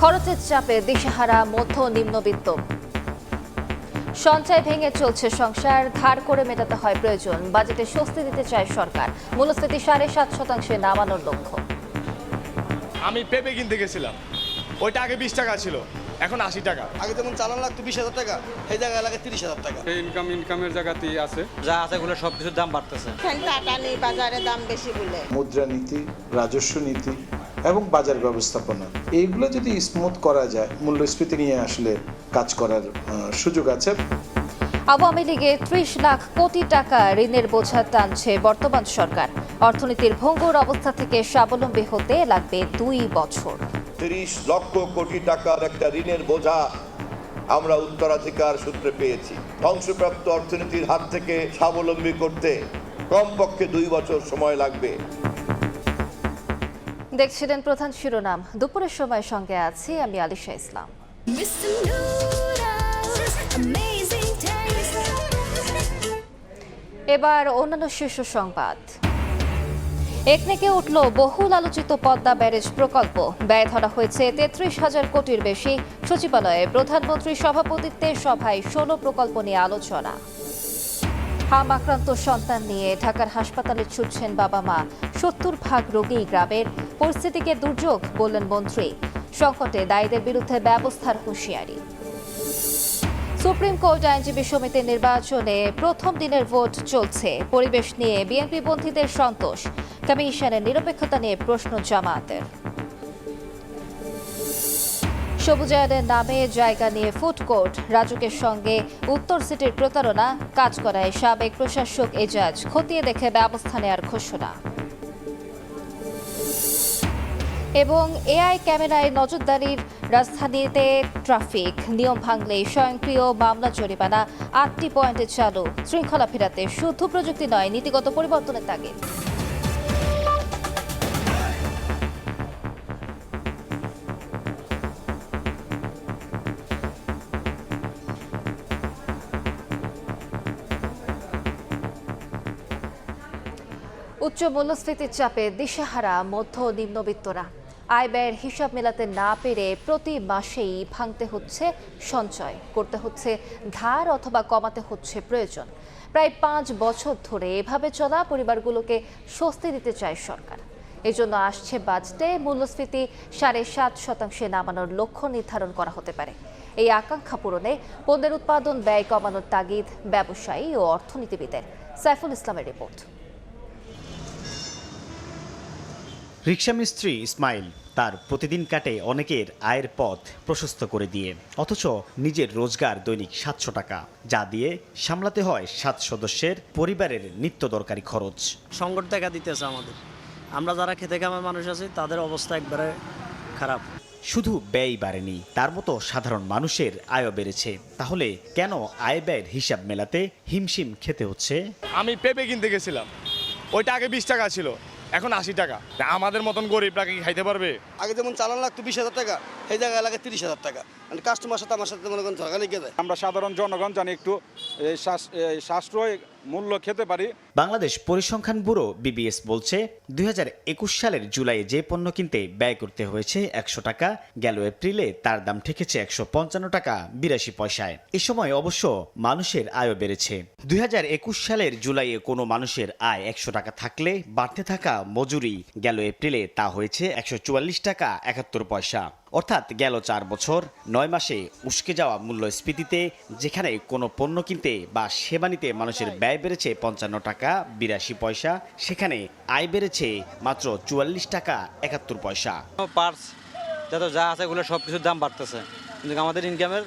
খরচের চাপে দিশেহারা মধ্য নিম্নবিত্ত। সঞ্চয় ভেঙে চলছে সংসার, ধার করে মেটাতে হয় প্রয়োজন। বাজেটে স্বস্তি দিতে চায় সরকার। মূল্যস্ফীতি 7.5% নামানোর লক্ষ্য। আমি পেঁপে কিনতে গেছিলাম, ওইটা আগে 20 টাকা ছিল, এখন 80 টাকা। আগে যেমন চালান লাগতো 20,000 টাকা, সেই জায়গায় লাগে 30,000 টাকা। ইনকামের জায়গাতেই আছে, যা আছে এগুলো সব কিছুর দাম বাড়তেছে। টাকা নেই, বাজারে দাম বেশি বলে। মুদ্রানীতি, রাজস্ব নীতি এবং বাজার ব্যবস্থাপনা এইগুলো যদি স্মুথ করা যায়, মূল্যস্ফীতি নিয়ে আসলে কাজ করার সুযোগ আছে। আওয়ামী লীগে 30 লাখ কোটি টাকা ঋণের বোঝা টানছে বর্তমান সরকার। অর্থনীতির ভঙ্গুর অবস্থা থেকে স্বাবলম্বী হতে লাগবে 2 বছর। 30 লক্ষ কোটি টাকার একটা ঋণের বোঝা আমরা উত্তরাধিকার সূত্রে পেয়েছি। ধ্বংসপ্রাপ্ত অর্থনীতির হাত থেকে স্বাবলম্বী করতে কমপক্ষে 2 বছর সময় লাগবে। দেখছিলেন প্রধান শিরোনাম। দুপুরের সময় সঙ্গে আছি আমি আলিশা ইসলাম। এবার অন্যান্য শীর্ষ সংবাদ। একনেকে উঠল বহুল আলোচিত পদ্মা ব্যারেজ প্রকল্প। ব্যয় ধরা হয়েছে 33,000 কোটির বেশি। সচিবালয়ে প্রধানমন্ত্রীর সভাপতিত্বে সভায় 16 প্রকল্প নিয়ে আলোচনা। হাম আক্রান্ত সন্তান নিয়ে ঢাকার হাসপাতালে ছুটছেন বাবা মা। 70% রোগী গ্রামের। পরিস্থিতিকে দুর্যোগ বললেন মন্ত্রী। সংকটে দায়ীদের বিরুদ্ধে ব্যবস্থার হুঁশিয়ারি। সুপ্রিম কোর্ট আইনজীবী সমিতির নির্বাচনে প্রথম দিনের ভোট চলছে। পরিবেশ নিয়ে বিএনপিপন্থীদের সন্তোষ। কমিশনের নিরপেক্ষতা নিয়ে প্রশ্ন জামায়াতের। সবুজায়নের নামে জায়গা নিয়ে ফুড কোর্ট। রাজুকের সঙ্গে উত্তর সিটির প্রতারণা। কাজ করায় সাবেক প্রশাসক এজাজ। খতিয়ে দেখে ব্যবস্থা নেওয়ার ঘোষণা। এবং এআই ক্যামেরায় নজরদারির। রাজধানীতে ট্রাফিক নিয়ম ভাঙলে স্বয়ংক্রিয় মামলা জরিমানা। 8টি পয়েন্টে চালু। শৃঙ্খলা ফেরাতে শুধু প্রযুক্তি নয়, নীতিগত পরিবর্তনের তাগিদ। উচ্চ মূল্যস্ফীতির চাপে দিশেহারা মধ্য নিম্নবিত্তরা। আয় ব্যয়ের হিসাব মেলাতে না পেরে প্রতি মাসেই ভাঙতে হচ্ছে সঞ্চয়, করতে হচ্ছে ধার অথবা কমাতে হচ্ছে প্রয়োজন। প্রায় 5 বছর ধরে এভাবে চলা পরিবারগুলোকে স্বস্তি দিতে চায় সরকার। এজন্য আসছে বাজেটে মূল্যস্ফীতি 7.5% নামানোর লক্ষ্য নির্ধারণ করা হতে পারে। এই আকাঙ্ক্ষা পূরণে পণ্যের উৎপাদন ব্যয় কমানোর তাগিদ ব্যবসায়ী ও অর্থনীতিবিদের। সাইফুল ইসলামের রিপোর্ট। রিকশামিস্ত্রি ইসমাইল তার প্রতিদিন কাটে অনেকের আয়ের পথ প্রশস্ত করে দিয়ে, অথচ নিজের রোজগার দৈনিক 700 টাকা, যা দিয়ে সামলাতে হয় 7 সদস্যের পরিবারের নিত্য দরকারি খরচ। সংকট দেখা দিতেছে আমাদের। আমরা যারা খেতে খাওয়ার মানুষ আছি তাদের অবস্থা একবারে খারাপ। শুধু ব্যয় বাড়েনি, তার মতো সাধারণ মানুষের আয়ও বেড়েছে। তাহলে কেন আয় ব্যয়ের হিসাব মেলাতে হিমশিম খেতে হচ্ছে? আমি পেঁপে কিনতে গেছিলাম, ওইটা আগে 20 টাকা ছিল, এখন 80 টাকা। আমাদের মতন গরিবরা কি খাইতে পারবে? আগে যেমন চালান লাগতো 20,000 টাকা, সেই জায়গায় লাগে 30,000 টাকা। মানে কাস্টমার সাথে আমার সাথে মনে করেন ঝগড়া লেগে যায়। আমরা সাধারণ জনগণ জানি একটু সাশ্রয় মূল্য খেতে পারি। বাংলাদেশ পরিসংখ্যান ব্যুরো বিবিএস বলছে 2021 সালের জুলাইয়ে যে পণ্য কিনতে ব্যয় করতে হয়েছে 100 টাকা, গেল এপ্রিলে তার দাম ঠেকেছে 155 টাকা 82 পয়সায়। এ সময় অবশ্য মানুষের আয়ও বেড়েছে। 2021 সালের জুলাইয়ে কোনো মানুষের আয় 100 টাকা থাকলে বাড়তে থাকা মজুরি গেল এপ্রিলে তা হয়েছে 144 টাকা 71 পয়সা। অর্থাৎ গেল 4 বছর 9 মাসে উস্কে যাওয়া মূল্যস্ফীতিতে যেখানে কোনো পণ্য কিনতে বা সেবা নিতে মানুষের ব্যয় বেড়েছে 55 টাকা 82 পয়সা, সেখানে আয় বেড়েছে মাত্র 44 টাকা 71 পয়সা। পার্স যা আছে এগুলো সব কিছুর দাম বাড়তেছে, কিন্তু আমাদের ইনকামের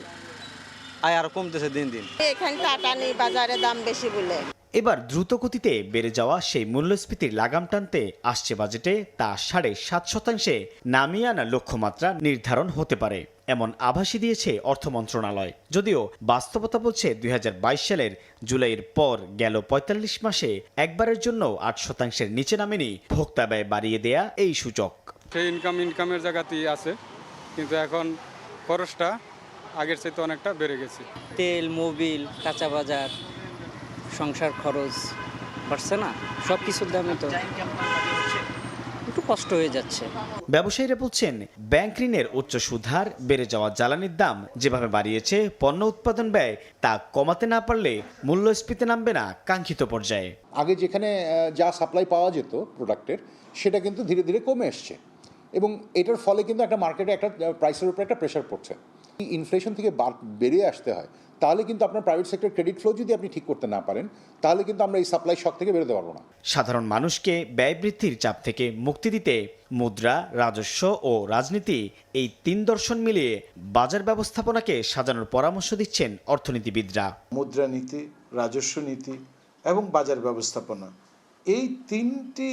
আয় আরো কমতেছে দিন দিন। এখানে টাকা নেই, বাজারে দাম বেশি বলে। এবার দ্রুত গতিতে বেড়ে যাওয়া সেই মূল্যস্ফীতির লাগাম টানতে আসছে বাজেটে তা 7.5% নামিয়ে আনার লক্ষ্যমাত্রা নির্ধারণ হতে পারে, এমন আভাসই দিয়েছে অর্থ মন্ত্রণালয়। যদিও বাস্তবতা বলছে 2022 সালের জুলাইয়ের পর গেল 45 মাসে একবারের জন্য 8% নিচে নামেনি ভোক্তা ব্যয় বাড়িয়ে দেয়া এই সূচক। সেই ইনকামের জায়গাতেই আছে, কিন্তু এখন খরচটা আগের চাইতে অনেকটা বেড়ে গেছে। তেল, মোবিল, কাঁচা বাজার, সংসার খরচ বাড়ছে না, সব কিছুর দামই তো একটু কষ্ট হয়ে যাচ্ছে। ব্যবসায়ীরা বলছেন ব্যাংক ঋণের উচ্চ সুদহার, বেড়ে যাওয়া জ্বালানির দাম যেভাবে বাড়িয়েছে পণ্য উৎপাদন ব্যয় তা কমাতে না পারলে মূল্যস্ফীতি নামবে না কাঙ্ক্ষিত পর্যায়ে। আগে যেখানে যা সাপ্লাই পাওয়া যেত প্রোডাক্টের, সেটা কিন্তু ধীরে ধীরে কমে আসছে এবং এটার ফলে কিন্তু একটা মার্কেটে একটা প্রাইসের উপরে একটা প্রেশার পড়ছে। ইনফ্লেশন থেকে বেরিয়ে আসতে হয়, তাহলে কিন্তু আপনার প্রাইভেট সেক্টর ক্রেডিট ফ্লো যদি আপনি ঠিক করতে না পারেন, তাহলে কিন্তু আমরা এই সাপ্লাই শক থেকে বেরোতে পারবো না। সাধারণ মানুষকে ব্যয় বৃদ্ধির চাপ থেকে মুক্তি দিতে মুদ্রা, রাজস্ব ও রাজনীতি এই তিন দর্শন মিলিয়ে বাজার ব্যবস্থাপনাকে সাজানোর পরামর্শ দিচ্ছেন অর্থনীতিবিদরা। মুদ্রানীতি, রাজস্ব নীতি এবং বাজার ব্যবস্থাপনা, এই তিনটি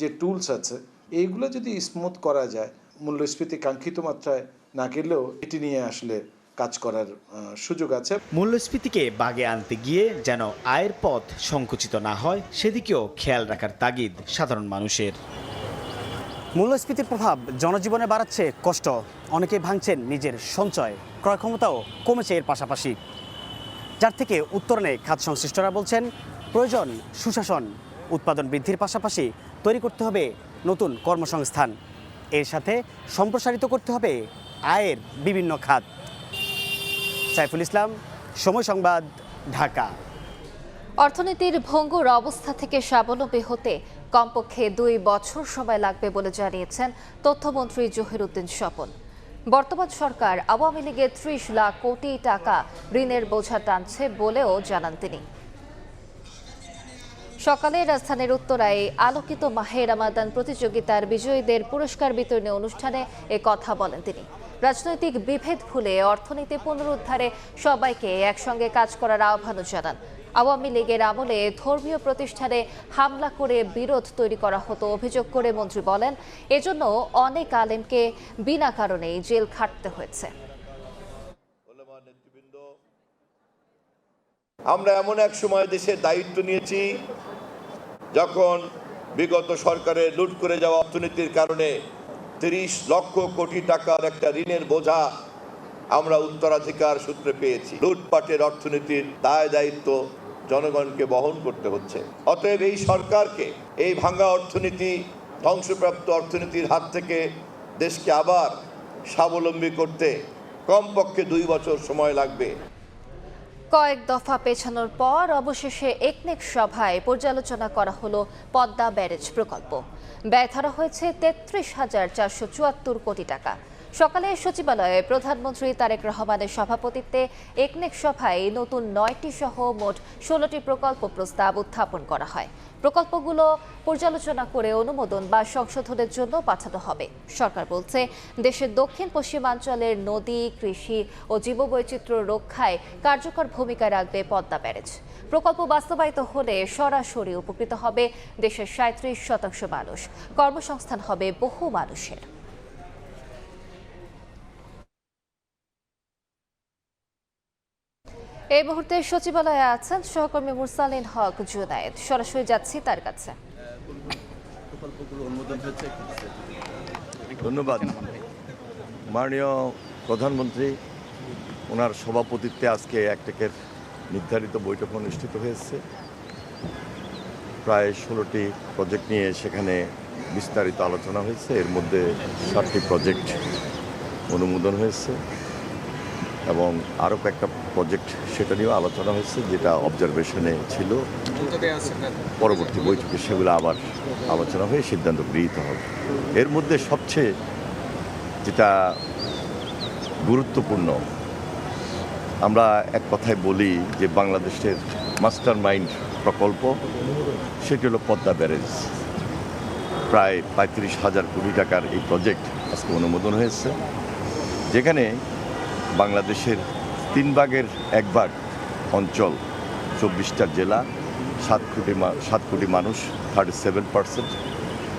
যে টুলস আছে, এইগুলো যদি স্মুথ করা যায়, মূল্যস্ফীতি কাঙ্ক্ষিত মাত্রায় না গেলেও এটি নিয়ে আসলে কাজ করার সুযোগ আছে। মূল্যস্ফীতিকে বাগে আনতে গিয়ে যেন আয়ের পথ সংকুচিত না হয়, সেদিকেও খেয়াল রাখার তাগিদ সাধারণ মানুষের। মূল্যস্ফীতির প্রভাব জনজীবনে বাড়াচ্ছে কষ্ট, অনেকেই ভাঙছেন নিজের সঞ্চয়, ক্রয় ক্ষমতাও কমেছে এর পাশাপাশি, যার থেকে উত্তরণে খাত সংশ্লিষ্টরা বলছেন প্রয়োজন সুশাসন, উৎপাদন বৃদ্ধির পাশাপাশি তৈরি করতে হবে নতুন কর্মসংস্থান, এর সাথে সম্প্রসারিত করতে হবে আয়ের বিভিন্ন খাত। সাইফুল ইসলাম, সময় সংবাদ, ঢাকা। অর্থনীতির ভঙ্গুর অবস্থা থেকে স্বাবলম্বী হতে কমপক্ষে 2 বছর সময় লাগবে বলে জানিয়েছেন তথ্যমন্ত্রী জহিরুদ্দিন স্বপন। বর্তমান সরকার আওয়ামী লীগের 30 লাখ কোটি টাকা ঋণের বোঝা টানছে বলেও জানান তিনি। সকালে রাজধানীর উত্তরায় আলোকিত মাহে রমাদান প্রতিযোগিতার বিজয়ীদের পুরস্কার বিতরণী অনুষ্ঠানে এ কথা বলেন তিনি। রাজনৈতিক বিভেদ ভুলে অর্থনীতি পুনরুদ্ধারে সবাইকে একসঙ্গে কাজ করার আহ্বানও জানান। আওয়ামী লীগের আমলে ধর্মীয় প্রতিষ্ঠানে হামলা করে বিরোধ তৈরি করা হতো অভিযোগ করে মন্ত্রী বলেন, এজন্য অনেক আলেমকে বিনা কারণেই জেল খাটতে হয়েছে। আমরা এমন এক সময় দেশের দায়িত্ব নিয়েছি যখন বিগত সরকারের লুট করে যাওয়া অর্থনীতির কারণে 30 লক্ষ কোটি টাকার একটা ঋণের বোঝা আমরা উত্তরাধিকার সূত্রে পেয়েছি। লুটপাটের অর্থনীতির দায় দায়িত্ব জনগণকে বহন করতে হচ্ছে। অতএব এই সরকারকে এই ভাঙা অর্থনীতি, ধ্বংসপ্রাপ্ত অর্থনীতির হাত থেকে দেশকে আবার স্বাবলম্বী করতে কমপক্ষে 2 বছর সময় লাগবে। কয়েক দফা পেছানোর পর অবশেষে একনেক সভায় পর্যালোচনা করা হলো পদ্মা ব্যারেজ প্রকল্প। ব্যয় ধরা হয়েছে 33,474 কোটি টাকা। সকালে সচিবালয়ে প্রধানমন্ত্রী তারেক রহমানের সভাপতিত্বে একনেক সভায় নতুন 9টি সহ মোট 16টি প্রকল্প প্রস্তাব উত্থাপন করা হয়। প্রকল্পগুলো পর্যালোচনা করে অনুমোদন বা সংশোধনের জন্য পাঠানো হবে। সরকার বলছে, দেশের দক্ষিণ পশ্চিমাঞ্চলের নদী, কৃষি ও জীববৈচিত্র্য রক্ষায় কার্যকর ভূমিকা রাখবে পদ্মা ব্যারেজ। প্রকল্প বাস্তবায়িত হলে সরাসরি উপকৃত হবে দেশের 37% মানুষ, কর্মসংস্থান হবে বহু মানুষের। এই মুহূর্তে সচিবালয়ে আছেন সহকর্মী মুরসালিন হক জুনায়েদ, সরাসরি যাচ্ছি তার কাছে। ধন্যবাদ। মাননীয় প্রধানমন্ত্রী ওনার সভাপতিত্বে আজকে একটেকের নির্ধারিত বৈঠক অনুষ্ঠিত হয়েছে। প্রায় 16টি প্রজেক্ট নিয়ে সেখানে বিস্তারিত আলোচনা হয়েছে। এর মধ্যে 7টি প্রজেক্ট অনুমোদন হয়েছে এবং আরও কয়েকটা প্রজেক্ট সেটা নিয়েও আলোচনা হয়েছে, যেটা অবজারভেশনে ছিল। পরবর্তী বৈঠকে সেগুলো আবার আলোচনা হয়ে সিদ্ধান্ত গৃহীত হবে। এর মধ্যে সবচেয়ে যেটা গুরুত্বপূর্ণ, আমরা এক কথায় বলি যে বাংলাদেশের মাস্টার মাইন্ড প্রকল্প, সেটি হলো পদ্মা ব্যারেজ। প্রায় 35,000 কোটি টাকার এই প্রজেক্ট আজকে অনুমোদন হয়েছে, যেখানে বাংলাদেশের 3 ভাগের 1 ভাগ অঞ্চল, 24টা জেলা, 7 কোটি মানুষ, 37%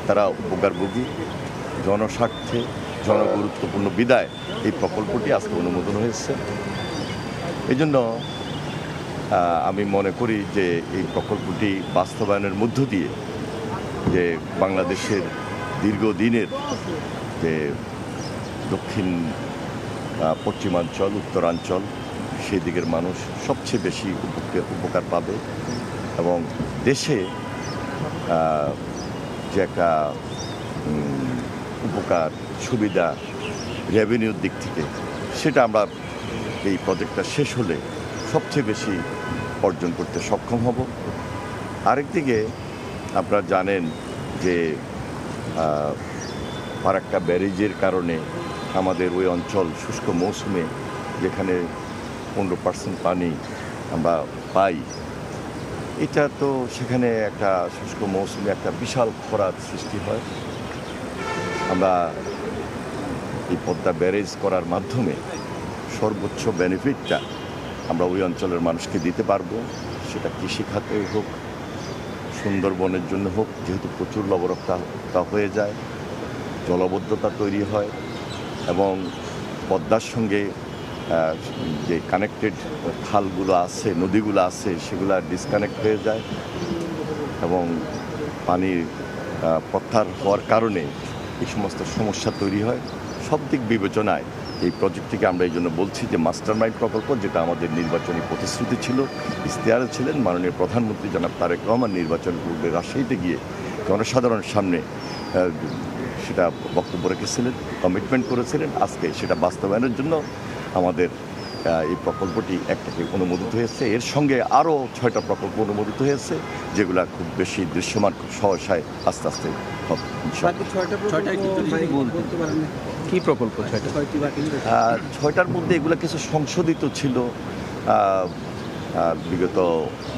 তারা উপকারভোগী। জনস্বার্থে জনগুরুত্বপূর্ণ বিদায় এই প্রকল্পটি আজকে অনুমোদন হয়েছে। এই জন্য আমি মনে করি যে এই প্রকল্পটি বাস্তবায়নের মধ্য দিয়ে যে বাংলাদেশের দীর্ঘদিনের যে দক্ষিণ পশ্চিমাঞ্চল, উত্তরাঞ্চল, সেই দিকের মানুষ সবচেয়ে বেশি উপকার পাবে এবং দেশে যে একটা উপকার সুবিধা রেভিনিউর দিক থেকে সেটা আমরা এই প্রজেক্টটা শেষ হলে সবচেয়ে বেশি অর্জন করতে সক্ষম হব। আরেকদিকে আপনারা জানেন যে ফারাক্কা ব্যারেজের কারণে আমাদের ওই অঞ্চল শুষ্ক মৌসুমে যেখানে 15% পানি আমরা পাই, এটা তো সেখানে একটা শুষ্ক মৌসুমে একটা বিশাল খরার সৃষ্টি হয়। আমরা এই পদ্মা ব্যারেজ করার মাধ্যমে সর্বোচ্চ বেনিফিটটা আমরা ওই অঞ্চলের মানুষকে দিতে পারবো, সেটা কৃষি খাতে হোক, সুন্দরবনের জন্য হোক, যেহেতু প্রচুর লবণাক্ততা হয়ে যায়, জলবদ্ধতা তৈরি হয় এবং পদ্মার সঙ্গে যে কানেক্টেড খালগুলো আছে, নদীগুলো আছে, সেগুলো ডিসকানেক্ট হয়ে যায় এবং পানির প্রত্যাহার হওয়ার কারণে এই সমস্ত সমস্যা তৈরি হয়। সব দিক বিবেচনায় এই প্রজেক্টটিকে আমরা এই জন্য বলছি যে মাস্টার মাইন্ড প্রকল্প, যেটা আমাদের নির্বাচনী প্রতিশ্রুতি ছিল, ইশতেহারে ছিলেন মাননীয় প্রধানমন্ত্রী জনাব তারেক রহমান নির্বাচন পূর্বে রাজশাহীতে গিয়ে জনসাধারণের সামনে সেটা বক্তব্য রেখেছিলেন, কমিটমেন্ট করেছিলেন। আজকে সেটা বাস্তবায়নের জন্য আমাদের এই প্রকল্পটি একটাকে অনুমোদিত হয়েছে। এর সঙ্গে আরও 6টা প্রকল্প অনুমোদিত হয়েছে, যেগুলো খুব বেশি দৃশ্যমান, খুব সহসায় আস্তে আস্তে হবে। কি প্রকল্প 6টার মধ্যে এগুলো কিছু সংশোধিত ছিল। বিগত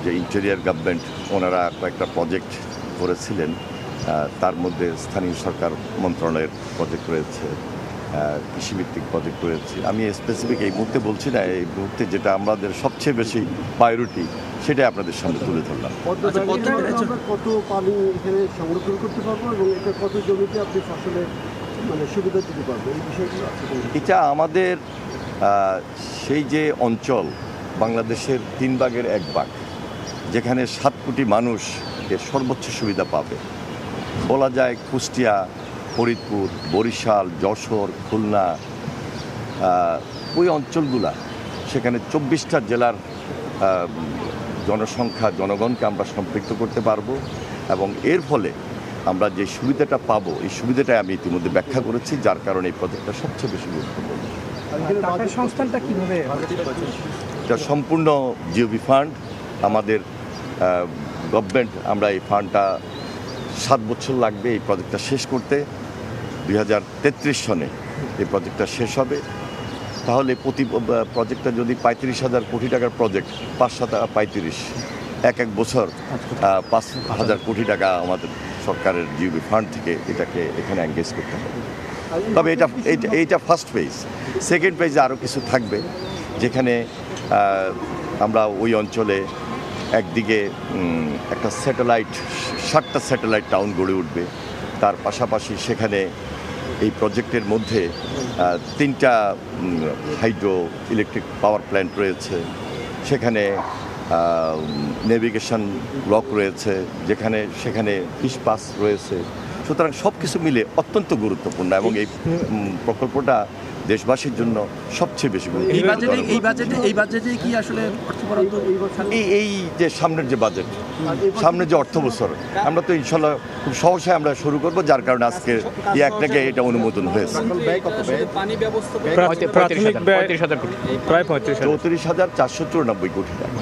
যে ইন্টেরিয়ার গভর্নমেন্ট ওনারা কয়েকটা প্রজেক্ট করেছিলেন, তার মধ্যে স্থানীয় সরকার মন্ত্রণালয়ের প্রজেক্ট রয়েছে, কৃষিভিত্তিক প্রজেক্ট রয়েছে। আমি স্পেসিফিক এই মুহূর্তে বলছি না, এই মুহূর্তে যেটা আমাদের সবচেয়ে বেশি প্রায়োরিটি সেটাই আপনাদের সামনে তুলে ধরলাম। কত পানি এখানে সংরক্ষণ করতে পারবো এবং এটা কত জমিতে আপনি ফসলে মানে সুবিধা দিতে পারবো, এই বিষয়গুলো আছে। এটা আমাদের সেই যে অঞ্চল বাংলাদেশের 3 ভাগের 1 ভাগ, যেখানে 7 কোটি মানুষ এর সর্বোচ্চ সুবিধা পাবে। বলা যায় কুষ্টিয়া, ফরিদপুর, বরিশাল, যশোর, খুলনা, ওই অঞ্চলগুলা, সেখানে 24টা জেলার জনসংখ্যা, জনগণকে আমরা সম্পৃক্ত করতে পারবো এবং এর ফলে আমরা যে সুবিধাটা পাবো, এই সুবিধাটাই আমি ইতিমধ্যে ব্যাখ্যা করেছি, যার কারণে এই প্রজেক্টটা সবচেয়ে বেশি গুরুত্বপূর্ণ। সংস্থানটা কিভাবে? এটা সম্পূর্ণ জিওবি ফান্ড, আমাদের গভর্নমেন্ট, আমরা এই ফান্ডটা 7 বছর লাগবে এই প্রজেক্টটা শেষ করতে। 2033 সনে এই প্রজেক্টটা শেষ হবে। তাহলে প্রতি প্রজেক্টটা যদি 35,000 কোটি টাকার প্রজেক্ট, 5 টাকা 35, এক বছর 5,000 কোটি টাকা আমাদের সরকারের জিওবি ফান্ড থেকে এটাকে এখানে এঙ্গেজ করতে হবে। তবে এইটা ফার্স্ট ফেজ। সেকেন্ড ফেজে আরও কিছু থাকবে, যেখানে আমরা ওই অঞ্চলে একদিকে একটা স্যাটেলাইট, 7টা স্যাটেলাইট টাউন গড়ে উঠবে। তার পাশাপাশি সেখানে এই প্রজেক্টের মধ্যে 3টা হাইড্রো ইলেকট্রিক পাওয়ার প্ল্যান্ট রয়েছে, সেখানে নেভিগেশন ব্লক রয়েছে, সেখানে ফিশ পাস রয়েছে। সুতরাং সব কিছু মিলে অত্যন্ত গুরুত্বপূর্ণ এবং এই প্রকল্পটা দেশবাসীর জন্য সবচেয়ে বেশি গুরুত্বপূর্ণ। এই বাজেটে কি আসলে অর্থ বরাদ্দ? এই যে সামনের যে বাজেট, সামনের যে অর্থ বছর, আমরা তো ইনশাল্লাহ খুব সহসায় আমরা শুরু করব, যার কারণে আজকে এই একটাকে এটা অনুমোদন হয়েছে। 34,494 কোটি টাকা।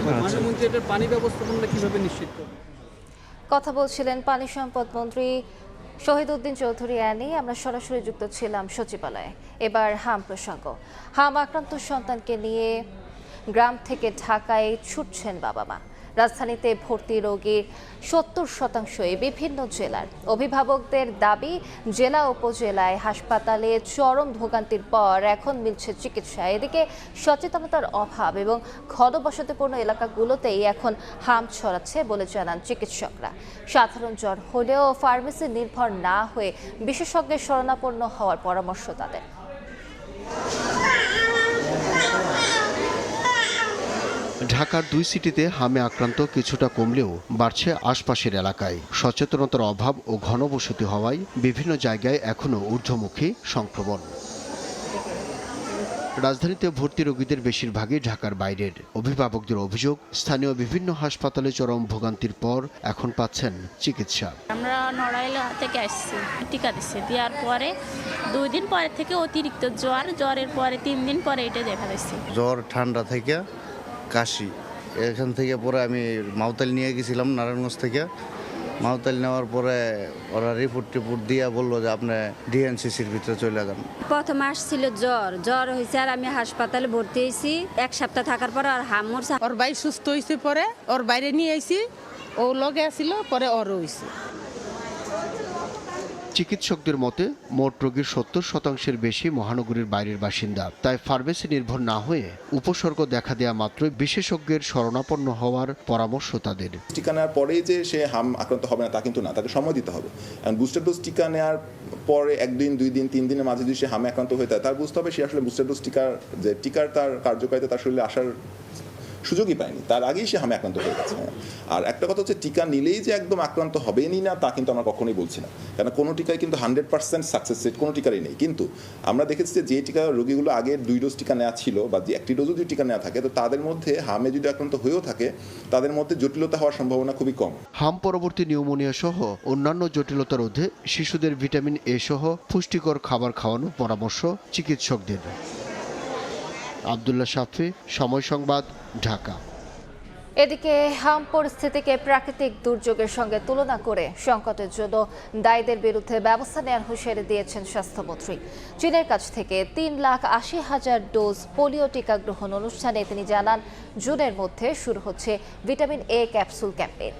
কথা বলছিলেন পানি সম্পদ মন্ত্রী শহীদউদ্দিন চৌধুরী অ্যানি। আমরা সরাসরি যুক্ত ছিলাম সচিবালয়ে। এবার হাম প্রসঙ্গ। হাম আক্রান্ত সন্তানকে নিয়ে গ্রাম থেকে ঢাকায় ছুটছেন বাবা মা। রাজধানীতে ভর্তি রোগীর 70% বিভিন্ন জেলার। অভিভাবকদের দাবি, জেলা উপজেলায় হাসপাতালে চরম ভোগান্তির পর এখন মিলছে চিকিৎসা। এদিকে সচেতনতার অভাব এবং ঘনবসতিপূর্ণ এলাকাগুলোতেই এখন হাম ছড়াচ্ছে বলে জানান চিকিৎসকরা। সাধারণ জ্বর হলেও ফার্মেসি নির্ভর না হয়ে বিশেষজ্ঞের শরণাপন্ন হওয়ার পরামর্শ তাদের। ঢাকার 2 সিটিতে হামে আক্রান্ত কিছুটা কমলেও বাড়ছে আশপাশের এলাকায়। সচেতনতার অভাব ও ঘনবসতি হওয়ায় বিভিন্ন জায়গায় এখনও ঊর্ধ্বমুখী সংক্রমণ। রাজধানীতে ভর্তি রোগীদের বেশিরভাগই ঢাকার বাইরের। অভিভাবকদের অভিযোগ, স্থানীয় বিভিন্ন হাসপাতালে চরম ভোগান্তির পর এখন পাচ্ছেন চিকিৎসা। আমরা নড়াইল থেকে আসছি, টিকা দিচ্ছে, দেওয়ার পরে 2 দিন পরে থেকে অতিরিক্ত জ্বরের পরে 3 দিন পরে এটা দেখা যাচ্ছে। জ্বর, ঠান্ডা থেকে কাশি, এখান থেকে পরে আমি মাউতাল নিয়ে গেছিলাম নারায়ণগঞ্জ থেকে। মাউতাল নেওয়ার পরে ওরা রিপোর্ট দিয়ে বললো যে আপনি ডিএনসিসির ভিতরে চলে যান। প্রথম আসছিল জ্বর হয়েছে, আর আমি হাসপাতালে ভর্তি হয়েছি। 1 সপ্তাহ থাকার পর আর হামুর ওর ভাই সুস্থ হয়েছে, পরে ওর বাইরে নিয়ে আইছি, ও লগে আসিল, পরে ওরও হয়েছে। চিকিৎসকদের মতে মোট রোগীর 70% বেশি মহানগরীর বাইরের বাসিন্দা। তাই ফার্মেসি নির্ভর না হয়ে উপসর্গ দেখা দেওয়া মাত্রই বিশেষজ্ঞের শরণাপন্ন হওয়ার পরামর্শ তাদের। টিকা নেওয়ার পরেই যে সে হাম আক্রান্ত হবে না তা কিন্তু না, তাকে সময় দিতে হবে। এবং বুস্টার ডোজ টিকা নেওয়ার পরে 1 দিন 2 দিন 3 দিনের মাঝে যদি সে হামে আক্রান্ত হয়ে যায়, তার বুঝতে হবে সে আসলে বুস্টার ডোজ টিকার তার কার্যকারিতা তার শরীরে আসার সুযোগই পায়নি, তার আগেই সে হামে আক্রান্ত হয়ে গেছে। আর একটা কথা হচ্ছে, টিকা নিলেই যে একদম আক্রান্ত হবেনই না তা কিন্তু আমরা কখনোই বলছি না, কারণ কোনো টিকায় কিন্তু 100% সাকসেস রেট কোনো টিকারই নেই। কিন্তু আমরা দেখেছি যে টিকা রোগীগুলো আগে 2 ডোজ টিকা নেওয়া ছিল বা যে 1টি ডোজও যদি টিকা নেওয়া থাকে, তো তাদের মধ্যে হামে যদি আক্রান্ত হয়েও থাকে, তাদের মধ্যে জটিলতা হওয়ার সম্ভাবনা খুবই কম। হাম পরবর্তী নিউমোনিয়া সহ অন্যান্য জটিলতা রোধে শিশুদের ভিটামিন এ সহ পুষ্টিকর খাবার খাওয়ানোর পরামর্শ চিকিৎসকদের। আব্দুল্লাহ শাফি, সময় সংবাদ, ঢাকা। এদিকে হাম পরিস্থিতিকে প্রাকৃতিক দুর্যোগের সঙ্গে তুলনা করে সংকটের জন্য দায়ীদের বিরুদ্ধে ব্যবস্থা নেওয়ার হুঁশিয়ারি দিয়েছেন স্বাস্থ্যমন্ত্রী। চীনের কাছ থেকে 3,80,000 ডোজ পোলিও টিকা গ্রহণ অনুষ্ঠানে তিনি জানান, জুনের মধ্যে শুরু হচ্ছে ভিটামিন এ ক্যাপসুল ক্যাম্পেইন।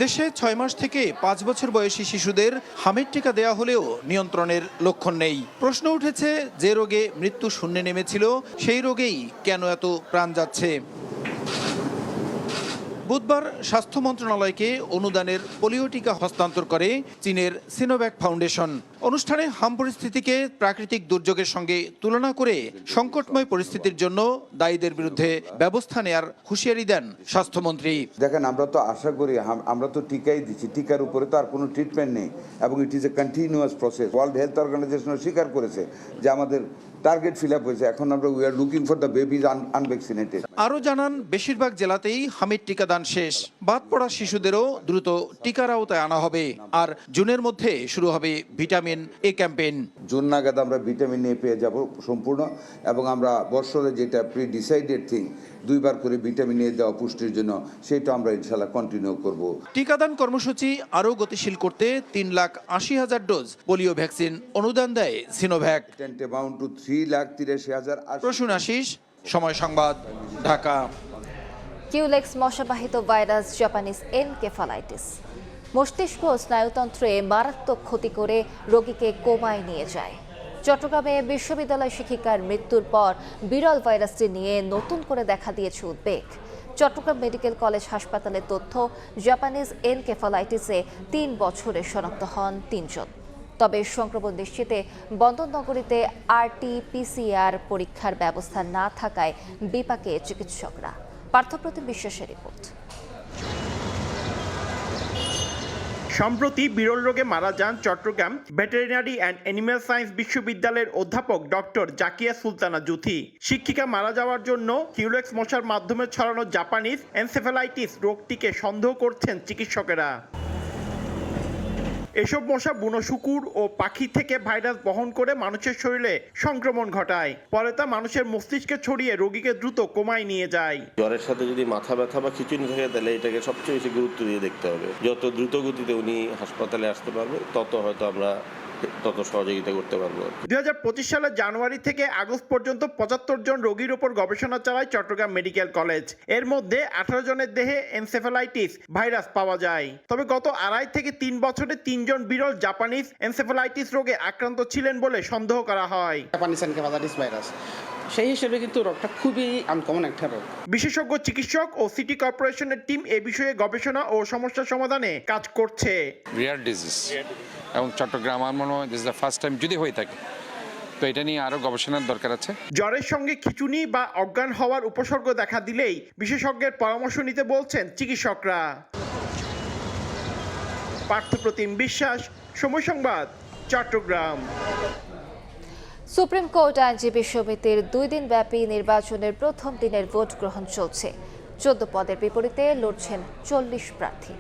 দেশে 6 মাস থেকে 5 বছর বয়সী শিশুদের হামের টিকা দেয়া হলেও নিয়ন্ত্রণের লক্ষণ নেই। প্রশ্ন উঠেছে, যে রোগে মৃত্যু শূন্যে নেমেছিল সেই রোগেই কেন এত প্রাণ যাচ্ছে? বুধবার স্বাস্থ্য মন্ত্রণালয়কে অনুদানের পোলিও টিকা হস্তান্তর করে চীনের সিনোভ্যাক ফাউন্ডেশন। অনুষ্ঠানে হাম পরিস্থিতিকে প্রাকৃতিক দুর্যোগের সঙ্গে তুলনা করে সংকটময় পরিস্থিতির জন্য দায়ীদের বিরুদ্ধে ব্যবস্থা নেয়ার হুঁশিয়ারি দেন স্বাস্থ্যমন্ত্রী। দেখেন, আমরা তো আশা করি, আমরা তো টিকাই দিচ্ছি, টিকার উপরে তো আর কোনো ট্রিটমেন্ট নেই এবং it is a continuous process. World Health Organization স্বীকার করেছে যে আমাদের টার্গেট ফিল আপ হয়েছে, এখন আমরা we are looking for the babies unvaccinated. আরও জানান, বেশিরভাগ জেলাতেই হামের টিকাদান শেষ, বাদ পড়া শিশুদেরও দ্রুত টিকার আওতায় আনা হবে। আর জুনের মধ্যে শুরু হবে ভিটামিন এ ক্যাম্পেইন। জুন নাগাদ আমরা ভিটামিন এ পেয়ে যাব সম্পূর্ণ, এবং আমরা বছরে যেটা প্রি ডিসাইডেড থিং 2 বার করে ভিটামিন এ দেওয়া পুষ্টির জন্য, সেটা আমরা ইনশাআল্লাহ কন্টিনিউ করব। টিকাদান কর্মসূচি আরও গতিশীল করতে 3,80,000 ডোজ পোলিও ভ্যাকসিন অনুদান দেয় Sinovac. Amount to 3,83,000। Prasun Ashis, Somoy Sangbad, Dhaka. Culex মশাবাহিত ভাইরাস জাপানিজ এনকেফালাইটিস মস্তিষ্ক ও স্নায়ুতন্ত্রে মারাত্মক ক্ষতি করে রোগীকে কোমায় নিয়ে যায়। চট্টগ্রামে বিশ্ববিদ্যালয় শিক্ষিকার মৃত্যুর পর বিরল ভাইরাসটি নিয়ে নতুন করে দেখা দিয়েছে উদ্বেগ। চট্টগ্রাম মেডিকেল কলেজ হাসপাতালের তথ্য, জাপানিজ এনকেফালাইটিসে 3 বছরে শনাক্ত হন 3 জন। তবে সংক্রমণ নিশ্চিতে বন্দরনগরীতে RT-PCR পরীক্ষার ব্যবস্থা না থাকায় বিপাকে চিকিৎসকরা। পার্থপ্রতিম বিশ্বাসের রিপোর্ট। সম্প্রতি বিরল রোগে মারা যান Chattogram veterinary and animal science বিশ্ববিদ্যালয়ের অধ্যাপক ডক্টর জাকিয়া সুলতানা জুথি। শিক্ষিকা মারা যাওয়ার জন্য কিউলেক্স মশার মাধ্যমে ছড়ানো জাপানিজ এনসেফালাইটিস রোগটিকে সন্দেহ করছেন চিকিৎসকেরা। এসব মশা বুনো শুকুর ও পাখি থেকে ভাইরাস বহন করে মানুষের শরীরে সংক্রমণ ঘটায়, পরে তা মানুষের মস্তিষ্কে ছড়িয়ে রোগীকে দ্রুত কোমায় নিয়ে যায়। জ্বরের সাথে যদি মাথা ব্যথা বা খিঁচুনি থাকে, তাহলে এটাকে সবচেয়ে বেশি গুরুত্ব দিয়ে দেখতে হবে। যত দ্রুত গতিতে উনি হাসপাতালে আসতে পারবে, তত হয়তো আমরা সহযোগিতা করতে পারবো। 2025 সালের জানুয়ারি থেকে আগস্ট পর্যন্ত 75 জন রোগীর উপর গবেষণা চালায় চট্টগ্রাম মেডিকেল কলেজ। এর মধ্যে 18 জনের দেহে এনসেফালাইটিস ভাইরাস পাওয়া যায়। তবে গত 2.5 থেকে 3 বছরে 3 জন বিরল জাপানিজ এনসেফালাইটিস রোগে আক্রান্ত ছিলেন বলে সন্দেহ করা হয়। জাপানিজ এনসেফালাইটিস ভাইরাস সেই হিসেবে কিন্তু রোগটা খুবই আনকমন একটা রোগ। বিশেষজ্ঞ চিকিৎসক ও সিটি কর্পোরেশনের টিম এ বিষয়ে গবেষণা ও সমস্যা সমাধানে কাজ করছে। রিয়ার ডিজিজ এবং চট্টগ্রাম আমার মনে হয় দিস দ্য ফার্স্ট টাইম যদি হয়ে থাকে, তো এটা নিয়ে আরো গবেষণার দরকার আছে। জ্বরের সঙ্গে খিঁচুনি বা অজ্ঞান হওয়ার উপসর্গ দেখা দিলেই বিশেষজ্ঞের পরামর্শ নিতে বলছেন চিকিৎসকরা। পার্থপ্রতিম বিশ্বাস, সময় সংবাদ, চট্টগ্রাম। সুপ্রিম কোর্ট আইনজীবী সমিতির 2 দিন ব্যাপী নির্বাচনের প্রথম দিনের ভোট গ্রহণ চলছে। 14 পদের বিপরীতে লড়ছেন 40 প্রার্থী।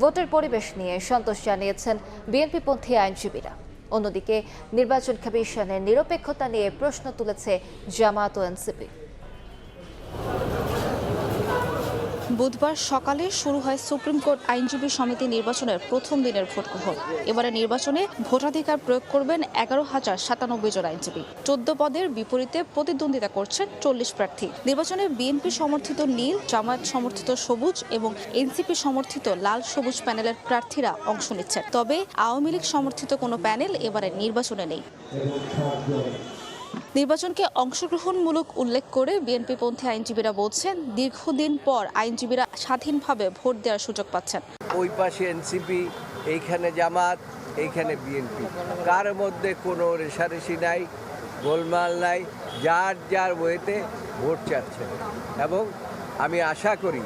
ভোটের পরিবেশ নিয়ে সন্তোষ জানিয়েছেন বিএনপিপন্থী আইনজীবীরা। অন্যদিকে নির্বাচন কমিশনের নিরপেক্ষতা নিয়ে প্রশ্ন তুলেছে জামায়াত ও এনসিপি। বুধবার সকালে শুরু হয় সুপ্রিম কোর্ট আইনজীবী সমিতি নির্বাচনের প্রথম দিনের ভোট গ্রহণ। এবারে নির্বাচনে ভোটাধিকার প্রয়োগ করবেন 11,097 জন আইনজীবী। 14 পদের বিপরীতে প্রতিদ্বন্দ্বিতা করছেন 40 প্রার্থী। নির্বাচনে বিএনপি সমর্থিত নীল, জামায়াত সমর্থিত সবুজ এবং এনসিপি সমর্থিত লাল সবুজ প্যানেলের প্রার্থীরা অংশ নিচ্ছেন। তবে আওয়ামী লীগ সমর্থিত কোনো প্যানেল এবারে নির্বাচনে নেই। নির্বাচনকে অংশগ্রহণমূলক উল্লেখ করে বিএনপিপন্থী আইনজীবীরা বলছেন, দীর্ঘদিন পর আইনজীবীরা স্বাধীনভাবে ভোট দেওয়ার সুযোগ পাচ্ছেন। ওই পাশে এনসিপি, এইখানে জামাত, এইখানে বিএনপি, কার মধ্যে কোনো রেষারেষি নাই, গোলমাল নাই, যার যার ওয়েতে ভোট চাচ্ছেন। এবং আমি আশা করি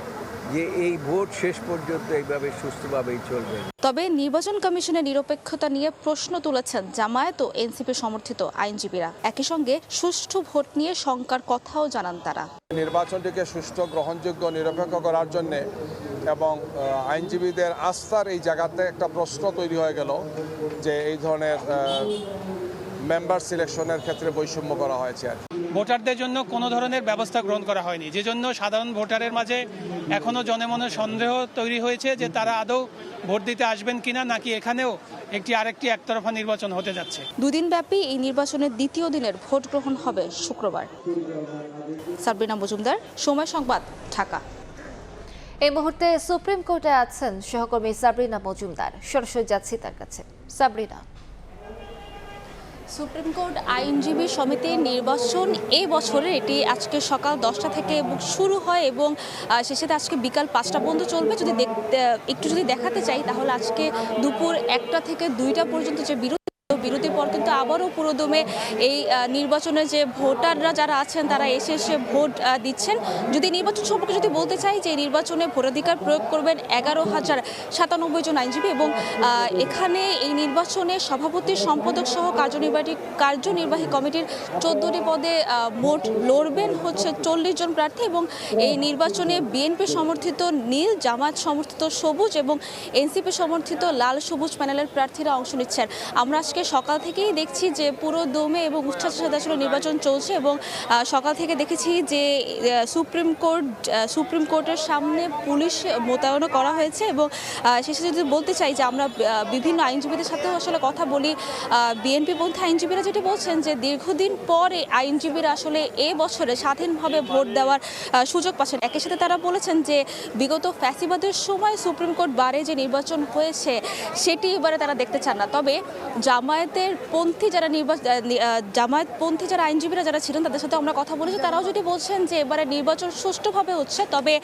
যে এই ভোট শেষ পর্যন্ত এইভাবে সুস্থভাবেই চলবে। তবে নির্বাচন কমিশনের নিরপেক্ষতা নিয়ে প্রশ্ন তুলেছেন জামায়াত ও এনসিপি সমর্থিত আইনজীবীরা। একই সঙ্গে সুষ্ঠু ভোট নিয়ে শঙ্কার কথাও জানান তারা। নির্বাচনটিকে সুষ্ঠু, গ্রহণযোগ্য, নিরপেক্ষ করার জন্য এবং আইনজীবীদের আস্থার এই জায়গাতে একটা প্রশ্ন তৈরি হয়ে গেল যে এই ধরনের মেম্বার সিলেকশনের ক্ষেত্রে বৈষম্য করা হয়েছে। ভোটারদের জন্য কোনো ধরনের ব্যবস্থা গ্রহণ করা হয়নি, যে জন্য সাধারণ ভোটারের মাঝে এখনও জনমনে সন্দেহ তৈরি হয়েছে যে তারা আদৌ ভোট দিতে আসবেন কিনা, নাকি এখানেও আরেকটি একতরফা নির্বাচন হতে যাচ্ছে। 2 দিন ব্যাপী এই নির্বাচনের দ্বিতীয় দিনের ভোট গ্রহণ হবে শুক্রবার। সাবরিনা মজুমদার, সময় সংবাদ, ঢাকা। এই মুহূর্তে সুপ্রিম কোর্টে আছেন সহকর্মী সাবরিনা মজুমদার। সরাসরি যাচ্ছি তার কাছে। সাবরিনা, সুপ্রিম কোর্ট আইনজীবী সমিতির নির্বাচন এই বছরের এটি আজকে সকাল 10টা থেকে শুরু হয় এবং শেষে আজকে বিকাল 5টা পর্যন্ত চলবে। যদি দেখাতে চাই তাহলে আজকে দুপুর 1টা থেকে 2টা পর্যন্ত যে বিরতির পর কিন্তু আবারও পুরোদমে এই নির্বাচনে যে ভোটাররা যারা আছেন তারা এসে ভোট দিচ্ছেন। যদি নির্বাচন সম্পর্কে বলতে চাই, যে নির্বাচনে ভোটাধিকার প্রয়োগ করবেন 11,097 জন আইনজীবী এবং এখানে এই নির্বাচনে সভাপতি, সম্পাদক সহ কার্যনির্বাহী কমিটির 14টি পদে ভোট লড়বেন হচ্ছে 40 জন প্রার্থী এবং এই নির্বাচনে বিএনপি সমর্থিত নীল, জামায়াত সমর্থিত সবুজ এবং এনসিপি সমর্থিত লাল সবুজ প্যানেলের প্রার্থীরা অংশ নিচ্ছেন। আমরা আজকে সকাল থেকেই দেখছি যে পুরো দমে এবং উচ্ছ্বাসের সাথে আসলে নির্বাচন চলছে এবং সকাল থেকে দেখেছি যে সুপ্রিম কোর্টের সামনে পুলিশ মোতায়েন করা হয়েছে এবং শেষে যদি বলতে চাই যে আমরা বিভিন্ন আইনজীবীদের সাথেও আসলে কথা বলি, বিএনপিপন্থী আইনজীবীরা যেটি বলছেন যে দীর্ঘদিন পরে আইনজীবীরা আসলে এ বছরে স্বাধীনভাবে ভোট দেওয়ার সুযোগ পাচ্ছেন। একই সাথে তারা বলেছেন যে বিগত ফ্যাসিবাদের সময় সুপ্রিম কোর্ট বারে যে নির্বাচন হয়েছে সেটি এবারে তারা দেখতে চান না। তবে জামায়াতপন্থী যারা আইনজীবীরা যারা ছিলেন তাদের সাথে আমরা কথা বলেছি, তারাও যেটি বলছেন যে এবারে নির্বাচন সুষ্ঠুভাবে হচ্ছে। তবে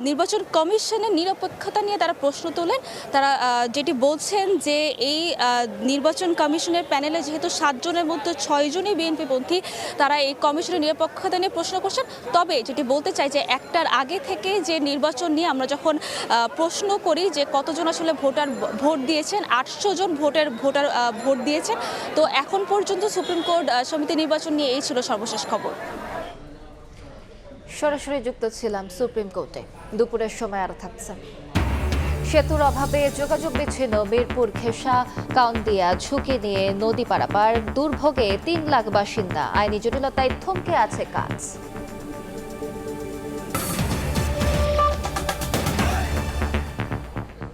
নির্বাচন কমিশনের নিরপেক্ষতা নিয়ে তারা প্রশ্ন তোলেন। তারা যেটি বলছেন যে এই নির্বাচন কমিশনের প্যানেলে যেহেতু 7 জনের মধ্যে 6 জনই বিএনপিপন্থী, তারা এই কমিশনের নিরপেক্ষতা নিয়ে প্রশ্ন করছেন। তবে যেটি বলতে চাই যে একটার আগে থেকে যে নির্বাচন নিয়ে আমরা যখন প্রশ্ন করি যে কতজন আসলে ভোট দিয়েছেন, 800 জন ভোটার ভোট দিয়েছেন। তো এখন পর্যন্ত সুপ্রিম কোর্ট সমিতি নির্বাচন নিয়ে এই ছিল সর্বশেষ খবর। সরাসরি যুক্ত ছিলাম সুপ্রিম কোর্টে। দুপুরের সময় আরো থাকছেন। সেতুর অভাবে যোগাযোগ বিচ্ছিন্ন মিরপুর ঘেষা কাউন্দিয়া ঝুঁকি নিয়ে নদী পারাপার, দুর্ভোগে 3 লাখ বাসিন্দা। আইনি জটিলতায় থমকে আছে কাজ।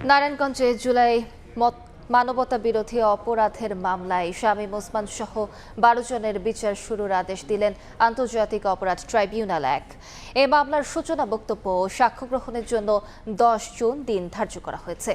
নারায়ণগঞ্জে জুলাই মানবতা বিরোধী অপরাধের মামলায় শামীম ওসমান সহ 12 জনের বিচার শুরুর আদেশ দিলেন আন্তর্জাতিক অপরাধ ট্রাইব্যুনাল 1। এই মামলার সূচনা বক্তব্য ও সাক্ষ্য গ্রহণের জন্য 10 জুন দিন ধার্য করা হয়েছে।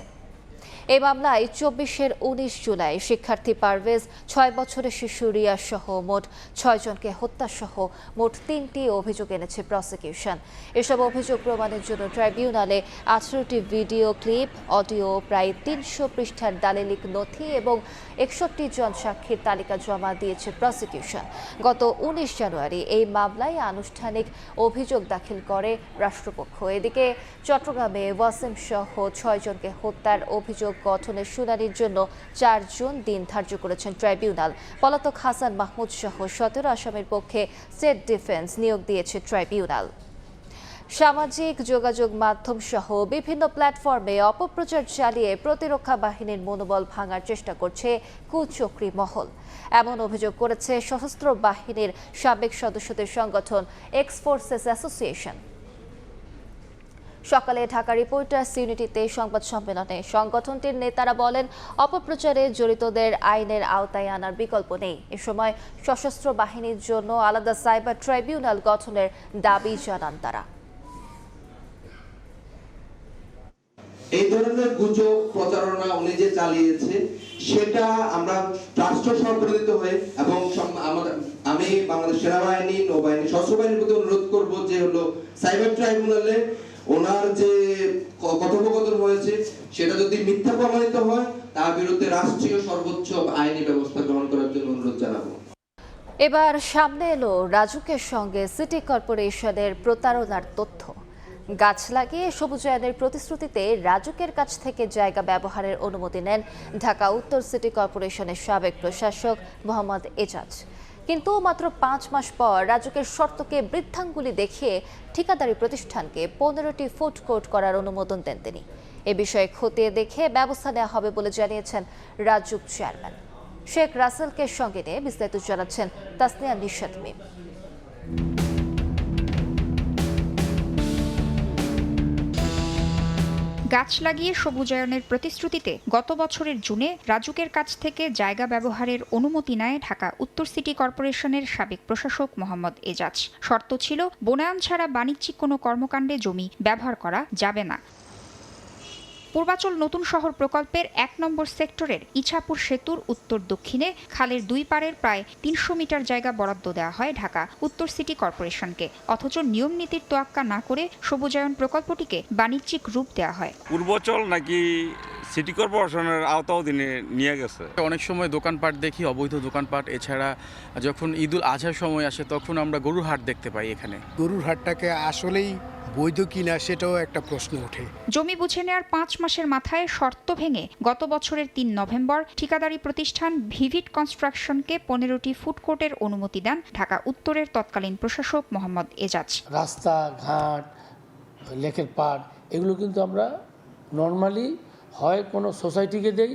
এই মামলায় 24-এর 19 জুলাই শিক্ষার্থী পারভেজ, 6 বছরের শিশু রিয়া সহ মোট 6 জনকে হত্যা সহ মোট 3টি অভিযোগ এনেছে প্রসিকিউশন। এসব অভিযোগ প্রমাণের জন্য ট্রাইব্যুনালে 18টি ভিডিও ক্লিপ, অডিও, প্রায় 300 পৃষ্ঠার দালিলিক নথি এবং 61 জন সাক্ষীর তালিকা জমা দিয়েছে প্রসিকিউশন। গত 19 জানুয়ারি এই মামলায় আনুষ্ঠানিক অভিযোগ দাখিল করে রাষ্ট্রপক্ষ। এদিকে চট্টগ্রামে ওয়াসিম সহ 6 জনকে হত্যার অভিযোগ গঠনের শুনানির জন্য 4 জুন দিন ধার্য করেছেন ট্রাইব্যুনাল। পলাতক হাসান মাহমুদ সহ 17 আসামির পক্ষে স্টেট ডিফেন্স নিয়োগ দিয়েছে ট্রাইব্যুনাল। সামাজিক যোগাযোগ মাধ্যম সহ বিভিন্ন প্ল্যাটফর্মে অপপ্রচার চালিয়ে প্রতিরক্ষা বাহিনীর মনোবল ভাঙার চেষ্টা করছে কুচক্রী মহল। এমন অভিযোগ করেছে সশস্ত্র বাহিনীর সাবেক সদস্যদের সংগঠন এক্স ফোর্সেস অ্যাসোসিয়েশন। সকালে ঢাকা রিপোর্টার্স ইউনিটিতে সংবাদ সম্মেলনে সংগঠনটির নেতারা বলেন, অপপ্রচারে জড়িতদের আইনের আওতায় আনার বিকল্প নেই। এ সময় সশস্ত্র বাহিনীর জন্য আলাদা সাইবার ট্রাইব্যুনাল গঠনের দাবি জানান তারা। এই ধরনের গুজব প্রচারণা উনি যে চালিয়েছে সেটা আমরা রাষ্ট্র সম্প্রতিত হয়ে এবং আমি বাংলাদেশ সেনাবাহিনী, নৌবাহিনী, সশস্ত্র বাহিনীর প্রতি অনুরোধ করব যে হলো সাইবার ট্রাইব্যুনালে ওনার যে কথোপকথন হয়েছে সেটা যদি মিথ্যা প্রমাণিত হয় তার বিরুদ্ধে রাষ্ট্রীয় সর্বোচ্চ আইনি ব্যবস্থা গ্রহণ করার জন্য অনুরোধ জানাবো। এবার সামনে এলো রাজুকের সঙ্গে সিটি কর্পোরেশনের প্রতারণার তথ্য। গাছ লাগিয়ে সবুজায়নের প্রতিশ্রুতিতে রাজুকের কাছ থেকে জায়গা ব্যবহারের অনুমতি নেন ঢাকা উত্তর সিটি কর্পোরেশনের সাবেক প্রশাসক মোহাম্মদ এজাজ। কিন্তু মাত্র 5 মাস পর রাজুকের শর্তকে বৃদ্ধাঙ্গুলি দেখিয়ে ঠিকাদারি প্রতিষ্ঠানকে 15টি ফুড কোর্ট করার অনুমোদন দেন তিনি। এ বিষয়ে খতিয়ে দেখে ব্যবস্থা নেওয়া হবে বলে জানিয়েছেন রাজুক চেয়ারম্যান। শেখ রাসেলকে সঙ্গে নিয়ে বিস্তারিত জানাচ্ছেন তাসনিয়া নিশাত মিম। গাছ লাগিয়ে সবুজায়নের প্রতিশ্রুতিতে গত বছরের জুনে রাজুকের কাছ থেকে জায়গা ব্যবহারের অনুমতি নেয় ঢাকা উত্তর সিটি কর্পোরেশনের সাবেক প্রশাসক মোহাম্মদ এজাজ। শর্ত ছিল বনায়ন ছাড়া বাণিজ্যিক কোনো কর্মকাণ্ডে জমি ব্যবহার করা যাবে না। পূর্বাচল নতুন শহর প্রকল্পের 1 নম্বর সেক্টরের ইছাপুর সেতুর উত্তর দক্ষিণে খালের 2 পাড়ের প্রায় 300 মিটার জায়গা বরাদ্দ দেওয়া হয় ঢাকা উত্তর সিটি কর্পোরেশনকে। অথচ নিয়ম নীতির তোয়াক্কা না করে সবুজায়ন প্রকল্পটিকে বাণিজ্যিক রূপ দেওয়া হয়। পূর্বাচল নাকি সিটি কর্পোরেশনের আওতাধীনে নিয়ে গেছে। অনেক সময় দোকানপাট দেখি, অবৈধ দোকানপাট। এছাড়া যখন ঈদুল আজহার সময় আসে তখন আমরা গরুর হাট দেখতে পাই। এখানে গরুর হাটটাকে আসলেই বৈধ কিনা সেটাও একটা প্রশ্ন ওঠে। জমি বুঝে নেওয়ার 5 মাসের মাথায় শর্ত ভেঙে গত বছরের 3 নভেম্বর ঠিকাদারি প্রতিষ্ঠান ভিভিড কনস্ট্রাকশনকে 15টি ফুড কোর্টের অনুমতি দেন ঢাকা উত্তরের তৎকালীন প্রশাসক মোহাম্মদ এজাজ। রাস্তা ঘাট, লেকের পাড় এগুলো কিন্তু আমরা নর্মালি হয় কোনো সোসাইটিকে দেই,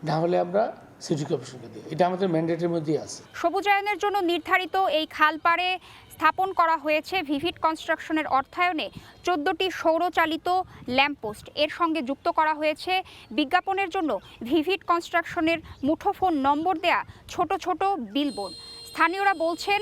না হলে আমরা সিটি কর্পোরেশনকে দিই। এটা আমাদের ম্যান্ডেটের মধ্যেই আছে। সবুজায়নের জন্য নির্ধারিত এই খালপাড়ে স্থাপন করা হয়েছে ভিভিড কনস্ট্রাকশনের অর্থায়নে 14টি সৌরচালিত ল্যাম্পপোস্ট। এর সঙ্গে যুক্ত করা হয়েছে বিজ্ঞাপনের জন্য ভিভিড কনস্ট্রাকশনের মুঠোফোন নম্বর দেয়া ছোট ছোট বিলবোর্ড। স্থানীয়রা বলছেন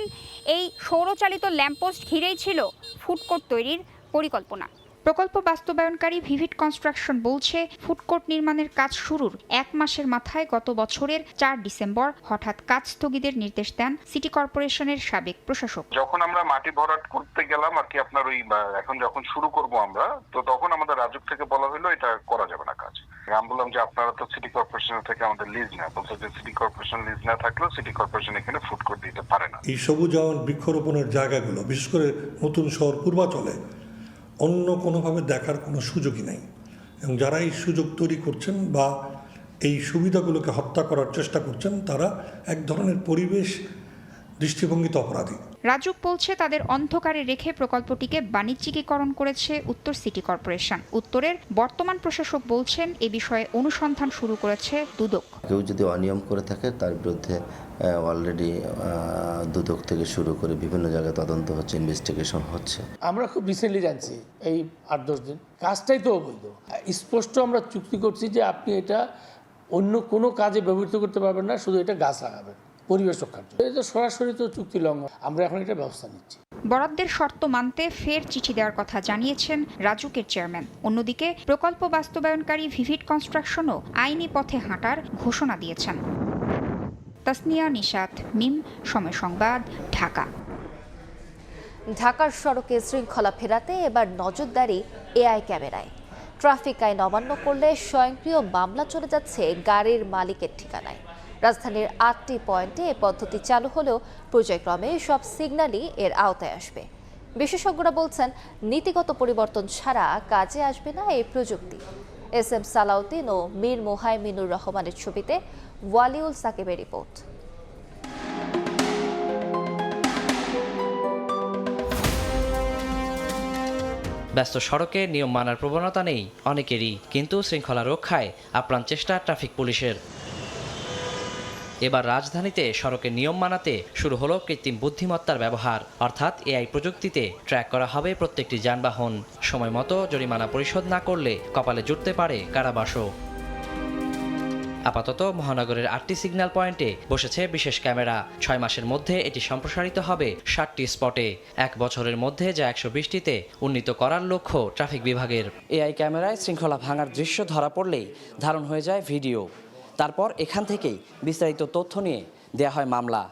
এই সৌরচালিত ল্যাম্পপোস্ট ঘিরেই ছিল ফুডকোর্ট তৈরির পরিকল্পনা। প্রকল্প বাস্তবায়নকারী ভিভিড কনস্ট্রাকশন বলছে ফুডকোর্ট নির্মাণের কাজ শুরুর 1 মাসের মাথায় গত বছরের 4 ডিসেম্বর হঠাৎ কাজ স্থগিতের নির্দেশ দেন সিটি কর্পোরেশনের সাবেক প্রশাসক। যখন আমরা মাটি ভরাট করতে গেলাম আর কি আপনার ওই এখন যখন শুরু করব আমরা, তো তখন আমাদের রাজুক থেকে বলা হলো এটা করা যাবে না কাজ। আমি বললাম যে আপনারা তো সিটি কর্পোরেশন থেকে আমাদের লিজ নেয়, বলছে যে সিটি কর্পোরেশন লিজ না থাকলেও সিটি কর্পোরেশন এখানে ফুডকোর্ট দিতে পারে না। এই সবুজায়ন বৃক্ষরোপণের জায়গাগুলো বিশেষ করে নতুন শহর পূর্বাচলে অন্য কোনোভাবে দেখার কোনো সুযোগই নেই, এবং যারা এই সুযোগ তৈরি করছেন বা এই সুবিধাগুলোকে হত্যা করার চেষ্টা করছেন তারা এক ধরনের পরিবেশ দৃষ্টিভঙ্গিতে অপরাধী। রাজুক বলছে তাদের অন্ধকারে রেখে প্রকল্পটিকে বাণিজ্যিকীকরণ করেছে উত্তর সিটি কর্পোরেশন। উত্তরের বর্তমান প্রশাসক বলছেন এ বিষয়ে অনুসন্ধান শুরু করেছে দুদক। কেউ যদি অনিয়ম করে থাকে তার বিরুদ্ধে অলরেডি দুদক থেকে শুরু করে বিভিন্ন জায়গায় তদন্ত হচ্ছে, ইনভেস্টিগেশন হচ্ছে। আমরা খুব রিসেন্টলি জানছি এই 8-10 দিন, কাজটাই তো অবৈধ। স্পষ্ট আমরা চুক্তি করছি যে আপনি এটা অন্য কোনো কাজে ব্যবহৃত করতে পারবেন না, শুধু এটা গাছ লাগাবেন পরিবেশ রক্ষার জন্য। এটা সরাসরি তো চুক্তি লঙ্ঘন। আমরা এখন এটা ব্যবস্থা নিচ্ছি। বরাদ্দের শর্ত মানতে ফের চিঠি দেওয়ার কথা জানিয়েছেন রাজুকের চেয়ারম্যান। অন্যদিকে প্রকল্প বাস্তবায়নকারী ভিভিড কনস্ট্রাকশনও আইনি পথে হাঁটার ঘোষণা দিয়েছেন। তাসনিয়া নিশাত মিম, সময় সংবাদ, ঢাকা। ঢাকার সড়কে শৃঙ্খলা ফেরাতে এবার নজরদারি এআই ক্যামেরায়। ট্রাফিক আইন অমান্য করলে স্বয়ংক্রিয় মামলা চলে যাচ্ছে গাড়ির মালিকের ঠিকানায়। রাজধানীর 8টি পয়েন্টে এ পদ্ধতি চালু হলেও পর্যায়ক্রমে সব সিগন্যালই এর আওতায় আসবে। বিশেষজ্ঞরা বলছেন নীতিগত পরিবর্তন ছাড়া কাজে আসবে না এই প্রযুক্তি। SM সালাউদ্দিন ও মীর মোহাইমিনুর রহমানের ছবিতে ওয়ালিউল সাকিবের রিপোর্ট। ব্যস্ত সড়কে নিয়ম মানার প্রবণতা নেই অনেকেরই, কিন্তু শৃঙ্খলা রক্ষায় আপ্রাণ চেষ্টা ট্রাফিক পুলিশের। এবার রাজধানীতে সড়কের নিয়ম মানাতে শুরু হলো কৃত্রিম বুদ্ধিমত্তার ব্যবহার, অর্থাৎ AI প্রযুক্তিতে ট্র্যাক করা হবে প্রত্যেকটি যানবাহন। সময় মতো জরিমানা পরিশোধ না করলে কপালে জুটতে পারে কারাবাসও। আপাতত মহানগরের 8টি সিগন্যাল পয়েন্টে বসেছে বিশেষ ক্যামেরা। 6 মাসের মধ্যে এটি সম্প্রসারিত হবে 60টি স্পটে। 1 বছরের মধ্যে যা 120টিতে উন্নীত করার লক্ষ্য ট্রাফিক বিভাগের। AI ক্যামেরায় শৃঙ্খলা ভাঙার দৃশ্য ধরা পড়লেই ধারণ হয়ে যায় ভিডিও। তারপর এখান থেকেই বিস্তারিত তথ্য নিয়ে দেয়া হয় মামলা।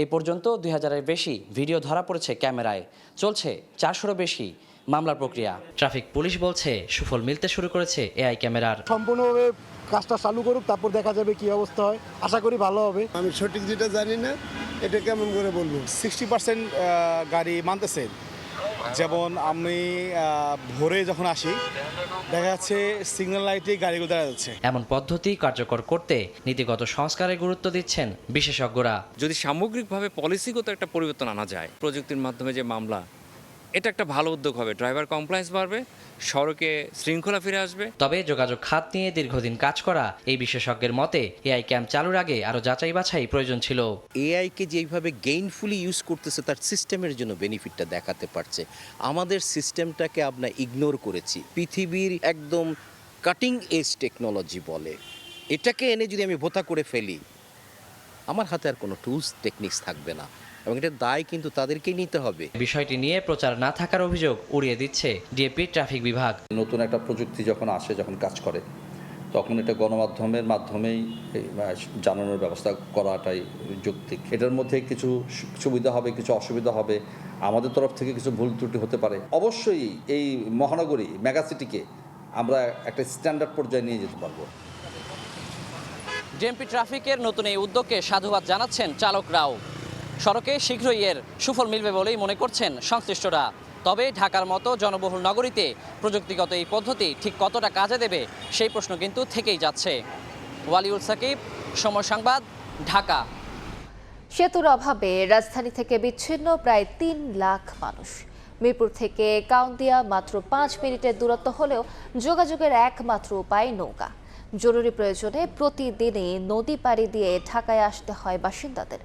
এ পর্যন্ত 2000-এর বেশি ভিডিও ধরা পড়েছে ক্যামেরায়। চলছে 400-রও বেশি মামলার প্রক্রিয়া। ট্রাফিক পুলিশ বলছে সুফল মিলতে শুরু করেছে AI ক্যামেরার। সম্পূর্ণভাবে কাজটা চালু করুক, তারপর দেখা যাবে কি অবস্থা হয়। আশা করি ভালো হবে। আমি সঠিক যেটা জানি না, এটা কেমন করে বলবো। 60% গাড়ি মানতেছে। যেমন আমি ভোরে যখন আসি দেখা যাচ্ছে সিগন্যাল লাইটে গাড়িগুলো দাঁড়া যাচ্ছে। এমন পদ্ধতি কার্যকর করতে নীতিগত সংস্কারে গুরুত্ব দিচ্ছেন বিশেষজ্ঞরা। যদি সামগ্রিকভাবে পলিসিগত একটা পরিবর্তন আনা যায়, প্রযুক্তির মাধ্যমে যে মামলা, এটা একটা ভালো উদ্যোগ হবে। ড্রাইভার কমপ্লায়েন্স বাড়বে, সড়কে শৃঙ্খলা ফিরে আসবে। তবে যোগাযোগ খাত নিয়ে দীর্ঘদিন কাজ করা এই বিশেষজ্ঞের মতে AI ক্যাম্প চালুর আগে আরও যাচাই বাছাই প্রয়োজন ছিল। AI-কে যেভাবে গেইনফুলি ইউজ করতেছে তার সিস্টেমের জন্য বেনিফিটটা দেখাতে পারছে। আমাদের সিস্টেমটাকে আমরা ইগনোর করেছি। পৃথিবীর একদম কাটিং এজ টেকনোলজি বলে, এটাকে এনে যদি আমি ভোতা করে ফেলি, আমার হাতে আর কোনো টুলস টেকনিক্স থাকবে না, এবং এটার দায় কিন্তু তাদেরকেই নিতে হবে। বিষয়টি নিয়ে প্রচার না থাকার অভিযোগ উড়িয়ে দিচ্ছে ডিএপি ট্রাফিক বিভাগ। নতুন একটা প্রযুক্তি যখন আসে, যখন কাজ করে, তখন এটা গণমাধ্যমের মাধ্যমেই জানানোর ব্যবস্থা করাটাই যৌক্তিক। এটার মধ্যে কিছু সুবিধা হবে, কিছু অসুবিধা হবে, আমাদের তরফ থেকে কিছু ভুল ত্রুটি হতে পারে। অবশ্যই এই মহানগরী মেগাসিটিকে আমরা একটা স্ট্যান্ডার্ড পর্যায়ে নিয়ে যেতে পারবো। ডিএমপি ট্রাফিকের নতুন এই উদ্যোগকে সাধুবাদ জানাচ্ছেন চালকরাও। সড়কে শীঘ্রই এর সুফল মিলবে বলেই মনে করছেন সংশ্লিষ্টরা। তবে ঢাকার মতো জনবহুল নগরীতে প্রযুক্তিগত এই পদ্ধতি ঠিক কতটা কাজে দেবে সেই প্রশ্ন কিন্তু থেকেই যাচ্ছে। ওয়ালিউল সাকিব, সময় সংবাদ, ঢাকা। সেতুর অভাবে রাজধানী থেকে বিচ্ছিন্ন প্রায় 3 লাখ মানুষ। মিরপুর থেকে কাউন্দিয়া মাত্র 5 মিনিটের দূরত্ব হলেও যোগাযোগের একমাত্র উপায় নৌকা। জরুরি প্রয়োজনে প্রতিদিনই নদী পাড়ি দিয়ে ঢাকায় আসতে হয় বাসিন্দাদের।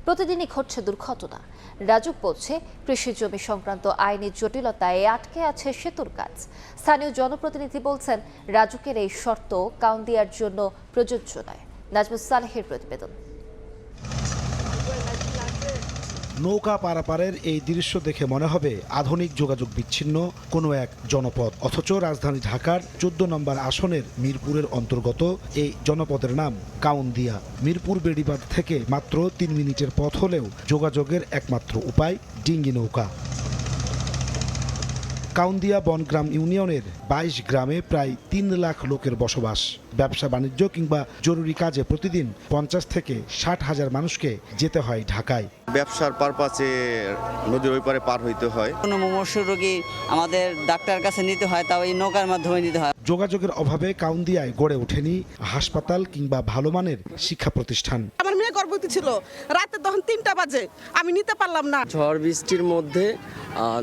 প্রতিদিনই ঘটছে দুর্ঘটনা। রাজুক বলছে, কৃষি জমি সংক্রান্ত আইনি জটিলতায় আটকে আছে সেতুর কাজ। স্থানীয় জনপ্রতিনিধি বলছেন, রাজুকের এই শর্ত কাউন্দিয়ার জন্য প্রযোজ্য নয়। নাজমুস সালেহের প্রতিবেদন। নৌকা পারাপারের এই দৃশ্য দেখে মনে হবে আধুনিক যোগাযোগ বিচ্ছিন্ন কোনো এক জনপদ, অথচ রাজধানী ঢাকার 14 নম্বর আসনের মিরপুরের অন্তর্গত এই জনপদের নাম কাউন্দিয়া। মিরপুর বেড়িবাঁধ থেকে মাত্র 3 মিনিটের পথ হলেও যোগাযোগের একমাত্র উপায় ডিঙ্গি নৌকা। কাউন্দিয়া বনগ্রাম ইউনিয়নের 22 গ্রামে প্রায় 3 লাখ লোকের বসবাস। ব্যবসা বাণিজ্য কিংবা জরুরি কাজে প্রতিদিন 50 থেকে 60 হাজার মানুষকে যেতে হয় ঢাকায়। ব্যবসার পারপাসে নদীর ওই পারে পার হইতে হয়। কোনো মুমূর্ষু রোগী আমাদের ডাক্তারের কাছে নিতে হয়, তাও এই নৌকার মাধ্যমে নিতে হয়। যোগাযোগের অভাবে কাউন্দিয়ায় গড়ে ওঠেনি হাসপাতাল কিংবা ভালো মানের শিক্ষা প্রতিষ্ঠান। আমার মেয়ে গর্ভবতী ছিল, রাতে তখন 3টা বাজে, আমি নিতে পারলাম না। ঝড় বৃষ্টির মধ্যে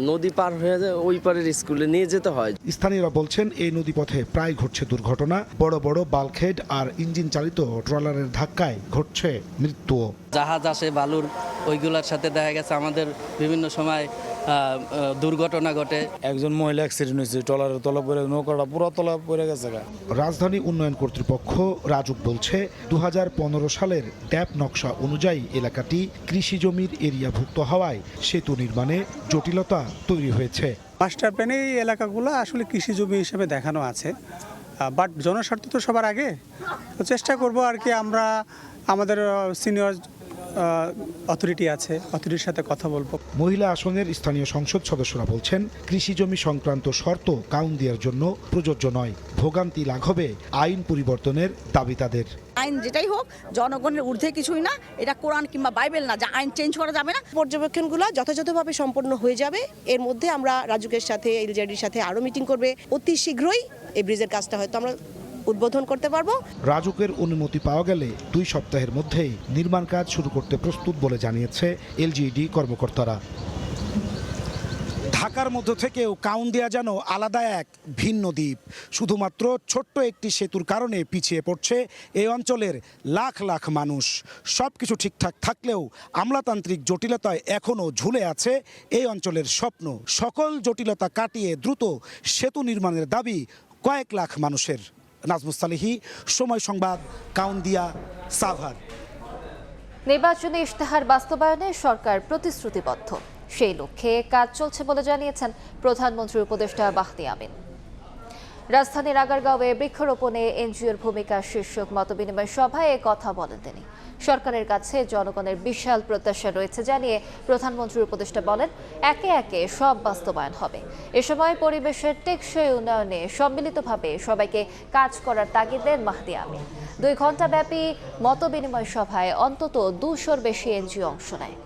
নদী পার হয়ে যায়, ওই পারের স্কুলে নিয়ে যেতে হয়। স্থানীয়রা বলছেন, এই নদীপথে প্রায় ঘটছে দুর্ঘটনা। বড় বড় বাল্কহেড আর ইঞ্জিন চালিত ট্রলারের ধাক্কায় ঘটছে মৃত্যুও। জাহাজ আসে বালুর, ওইগুলোর সাথে দেখা গেছে আমাদের বিভিন্ন সময় দুর্ঘটনা ঘটে। একজন মহিলা অ্যাক্সিডেন্ট হয়েছে, ট্রলারের তলা পড়ে, নৌকাটা পুরো তলা পড়ে গেছে। রাজধানী উন্নয়ন কর্তৃপক্ষ রাজুক বলছে, 2015 সালের ট্যাপ নকশা অনুযায়ী এলাকাটি কৃষি জমির এরিয়াভুক্ত হওয়ায় সেতু নির্মাণে জটিলতা তৈরি হয়েছে। মাস্টার প্ল্যানে এই এলাকাগুলো আসলে কৃষি জমি হিসেবে দেখানো আছে, বাট জনস্বার্থ তো সবার আগে। তো চেষ্টা করব আর কি, আমরা আমাদের সিনিয়র অথরিটি আছে, অথরিটির সাথে কথা বলবো। মহিলা আসনের স্থানীয় সংসদ সদস্যরা বলছেন, কৃষি জমি সংক্রান্ত শর্ত কাউন্দিয়ার জন্য প্রযোজ্য নয়। ভোগান্তি লাঘবে আইন পরিবর্তনের দাবি তাদের। আইন যেটাই হোক জনগণের ঊর্ধ্বে কিছুই না, এটা কোরআন কিংবা বাইবেল না যে আইন চেঞ্জ করা যাবে না। পর্যবেক্ষণগুলো যথাযথভাবে সম্পন্ন হয়ে যাবে। এর মধ্যে আমরা রাজুকের সাথে, এলজেডির সাথে আরও মিটিং করবে। অতি শীঘ্রই এই ব্রিজের কাজটা হয়তো আমরা উদ্বোধন করতে পারবো। রাজুকের অনুমতি পাওয়া গেলে 2 সপ্তাহের মধ্যেই নির্মাণ কাজ শুরু করতে প্রস্তুত বলে জানিয়েছে এলজিইডি কর্মকর্তারা। ঢাকার মধ্য থেকেও কাউন্দিয়া যেন আলাদা এক ভিন্ন দ্বীপ। শুধুমাত্র ছোট্ট একটি সেতুর কারণে পিছিয়ে পড়ছে এই অঞ্চলের লাখ লাখ মানুষ। সব কিছু ঠিকঠাক থাকলেও আমলাতান্ত্রিক জটিলতায় এখনও ঝুলে আছে এই অঞ্চলের স্বপ্ন। সকল জটিলতা কাটিয়ে দ্রুত সেতু নির্মাণের দাবি কয়েক লাখ মানুষের। নাজমুস সালেহী, সময় সংবাদ, কাউন্দিয়া, সাভার। নির্বাচনী ইশতেহার বাস্তবায়নে সরকার প্রতিশ্রুতিবদ্ধ। সেই লক্ষ্যে কাজ চলছে বলে জানিয়েছেন প্রধানমন্ত্রীর উপদেষ্টা বাহতি আমিন। রাজধানীর আগারগাঁওয়ে বৃক্ষরোপণে এনজিওর ভূমিকা শীর্ষক মতবিনিময় সভায় কথা বলেন তিনি। সরকারের কাছে জনগণের বিশাল প্রত্যাশা রয়েছে জানিয়ে প্রধানমন্ত্রীর উপদেষ্টা বলেন, একে একে সব বাস্তবায়ন হবে। এ সময় পরিবেশের টেকসই উন্নয়নে সম্মিলিতভাবে সবাইকে কাজ করার তাগিদ দেন মাহদি আমিন। 2 ঘণ্টা ব্যাপী মতবিনিময় সভায় অন্তত 200-র বেশি এনজিও অংশ নেয়।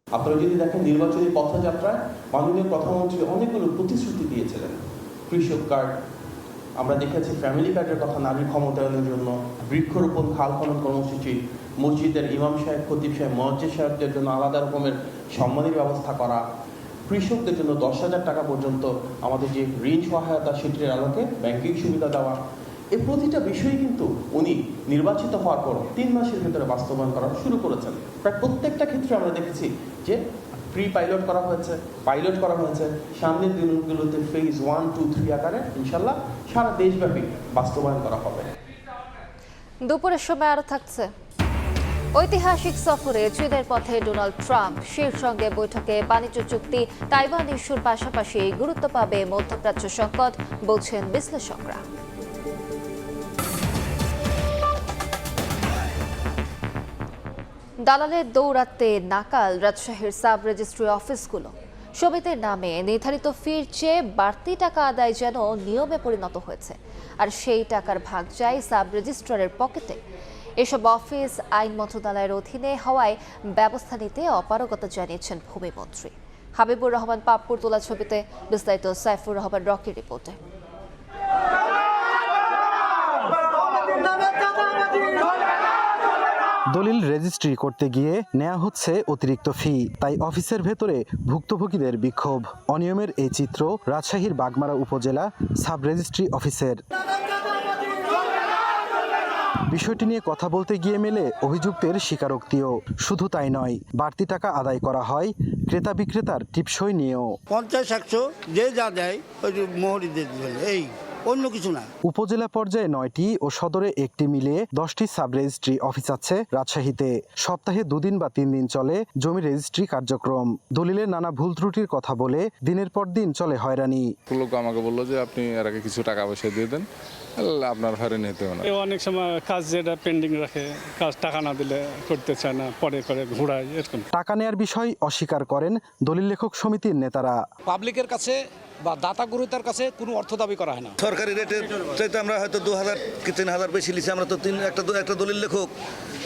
আপনারা যদি দেখেন নির্বাচনী পথযাত্রায় মাননীয় প্রধানমন্ত্রী অনেকগুলো প্রতিশ্রুতি দিয়েছিলেন। কৃষক কার্ড, আমরা দেখেছি ফ্যামিলি কার্ডের কথা, নারী ক্ষমতায়নের জন্য বৃক্ষরোপণ, খাল খনন কর্মসূচি, মসজিদের ইমাম সাহেব, খতিব সাহেব, মুয়াজ্জিন সাহেবদের জন্য আলাদা রকমের সম্মানের ব্যবস্থা করা, কৃষকদের জন্য 10,000 টাকা পর্যন্ত আমাদের যে ঋণ সহায়তা সেটির আলোকে ব্যাংকিং সুবিধা দেওয়া। এই প্রতিটা বিষয় কিন্তু উনি নির্বাচিত হওয়ার পর 3 মাসের ভিতরে বাস্তবায়ন করা শুরু করেছেন। প্রায় প্রত্যেকটা ক্ষেত্রে আমরা দেখেছি যে পাইলট করা হয়েছে। সামনের দিনগুলোতে ফেজ 1, 2, 3 আকারে ইনশাল্লাহ সারা দেশব্যাপী বাস্তবায়ন করা হবে। দুপুরের সময় আরো থাকছে ঐতিহাসিক সফরে চীনের পথে ডোনাল্ড ট্রাম্প। শির সঙ্গে বৈঠকে বাণিজ্য চুক্তি, তাইওয়ান ইস্যুর পাশাপাশি গুরুত্ব পাবে মধ্যপ্রাচ্য সংকট, বলছেন বিশ্লেষকরা। দালালের দৌরাত্মে নাকাল রাজশাহীর সাব রেজিস্ট্রি অফিসগুলো। সমিতির নামে নির্ধারিত ফির চেয়ে বাড়তি টাকা আদায় যেন নিয়মে পরিণত হয়েছে, আর সেই টাকার ভাগ যায় সাব রেজিস্ট্রারের পকেটে। এসব অফিস আইন মন্ত্রণালয়ের অধীনে হওয়ায় ব্যবস্থা নিতে অপারগতা জানিয়েছেন ভূমিমন্ত্রী। হাবিবুর রহমান পাপ্পুর তোলা ছবিতে বিস্তারিত সাইফুর রহমান রকির রিপোর্টে। দলিল রেজিস্ট্রি করতে গিয়ে নেওয়া হচ্ছে অতিরিক্ত ফি, তাই অফিসের ভেতরে ভুক্তভোগীদের বিক্ষোভ। অনিয়মের এই চিত্র রাজশাহীর বাগমারা উপজেলা সাব রেজিস্ট্রি অফিসের। বিষয়টি নিয়ে কথা বলতে গিয়ে মেলে অভিযুক্তের স্বীকারোক্তিও। শুধু তাই নয়, বাড়তি টাকা আদায় করা হয় ক্রেতা বিক্রেতার টিপসই নিয়েও। 50-100 যে যা দেয় ওই মোহরি দিয়ে দিবেন, এই অন্য কিছু না। উপজেলা পর্যায়ে 9টি ও সদরে 1টি মিলিয়ে 10টি সাব রেজিস্ট্রি অফিস আছে রাজশাহীতে। সপ্তাহে 2 দিন বা 3 দিন চলে জমি রেজিস্ট্রি কার্যক্রম। দলিলের নানা ভুল ত্রুটির কথা বলে দিনের পর দিন চলে হয়রানি। লোক আমাকে বললো যে আপনি এর আগে কিছু টাকা পয়সা দিয়ে দেন, আপনার হয়রানি হতে হবে না। অনেক সময় কাজ যেটা পেন্ডিং রাখে, কাজ টাকা না দিলে করতে চায় না, পরে করে ঘোরায়, এরকম। টাকা নেয়ার বিষয় অস্বীকার করেন দলিল লেখক সমিতির নেতারা। পাবলিকের কাছে বা দাতা গ্রহীতার কাছে কোনো অর্থ দাবি করা হয় না। সরকারি রেটের চাইতে আমরা হয়তো 2,000 কি 3,000 বেশি লিছি। আমরা তো একটা দলিল লেখক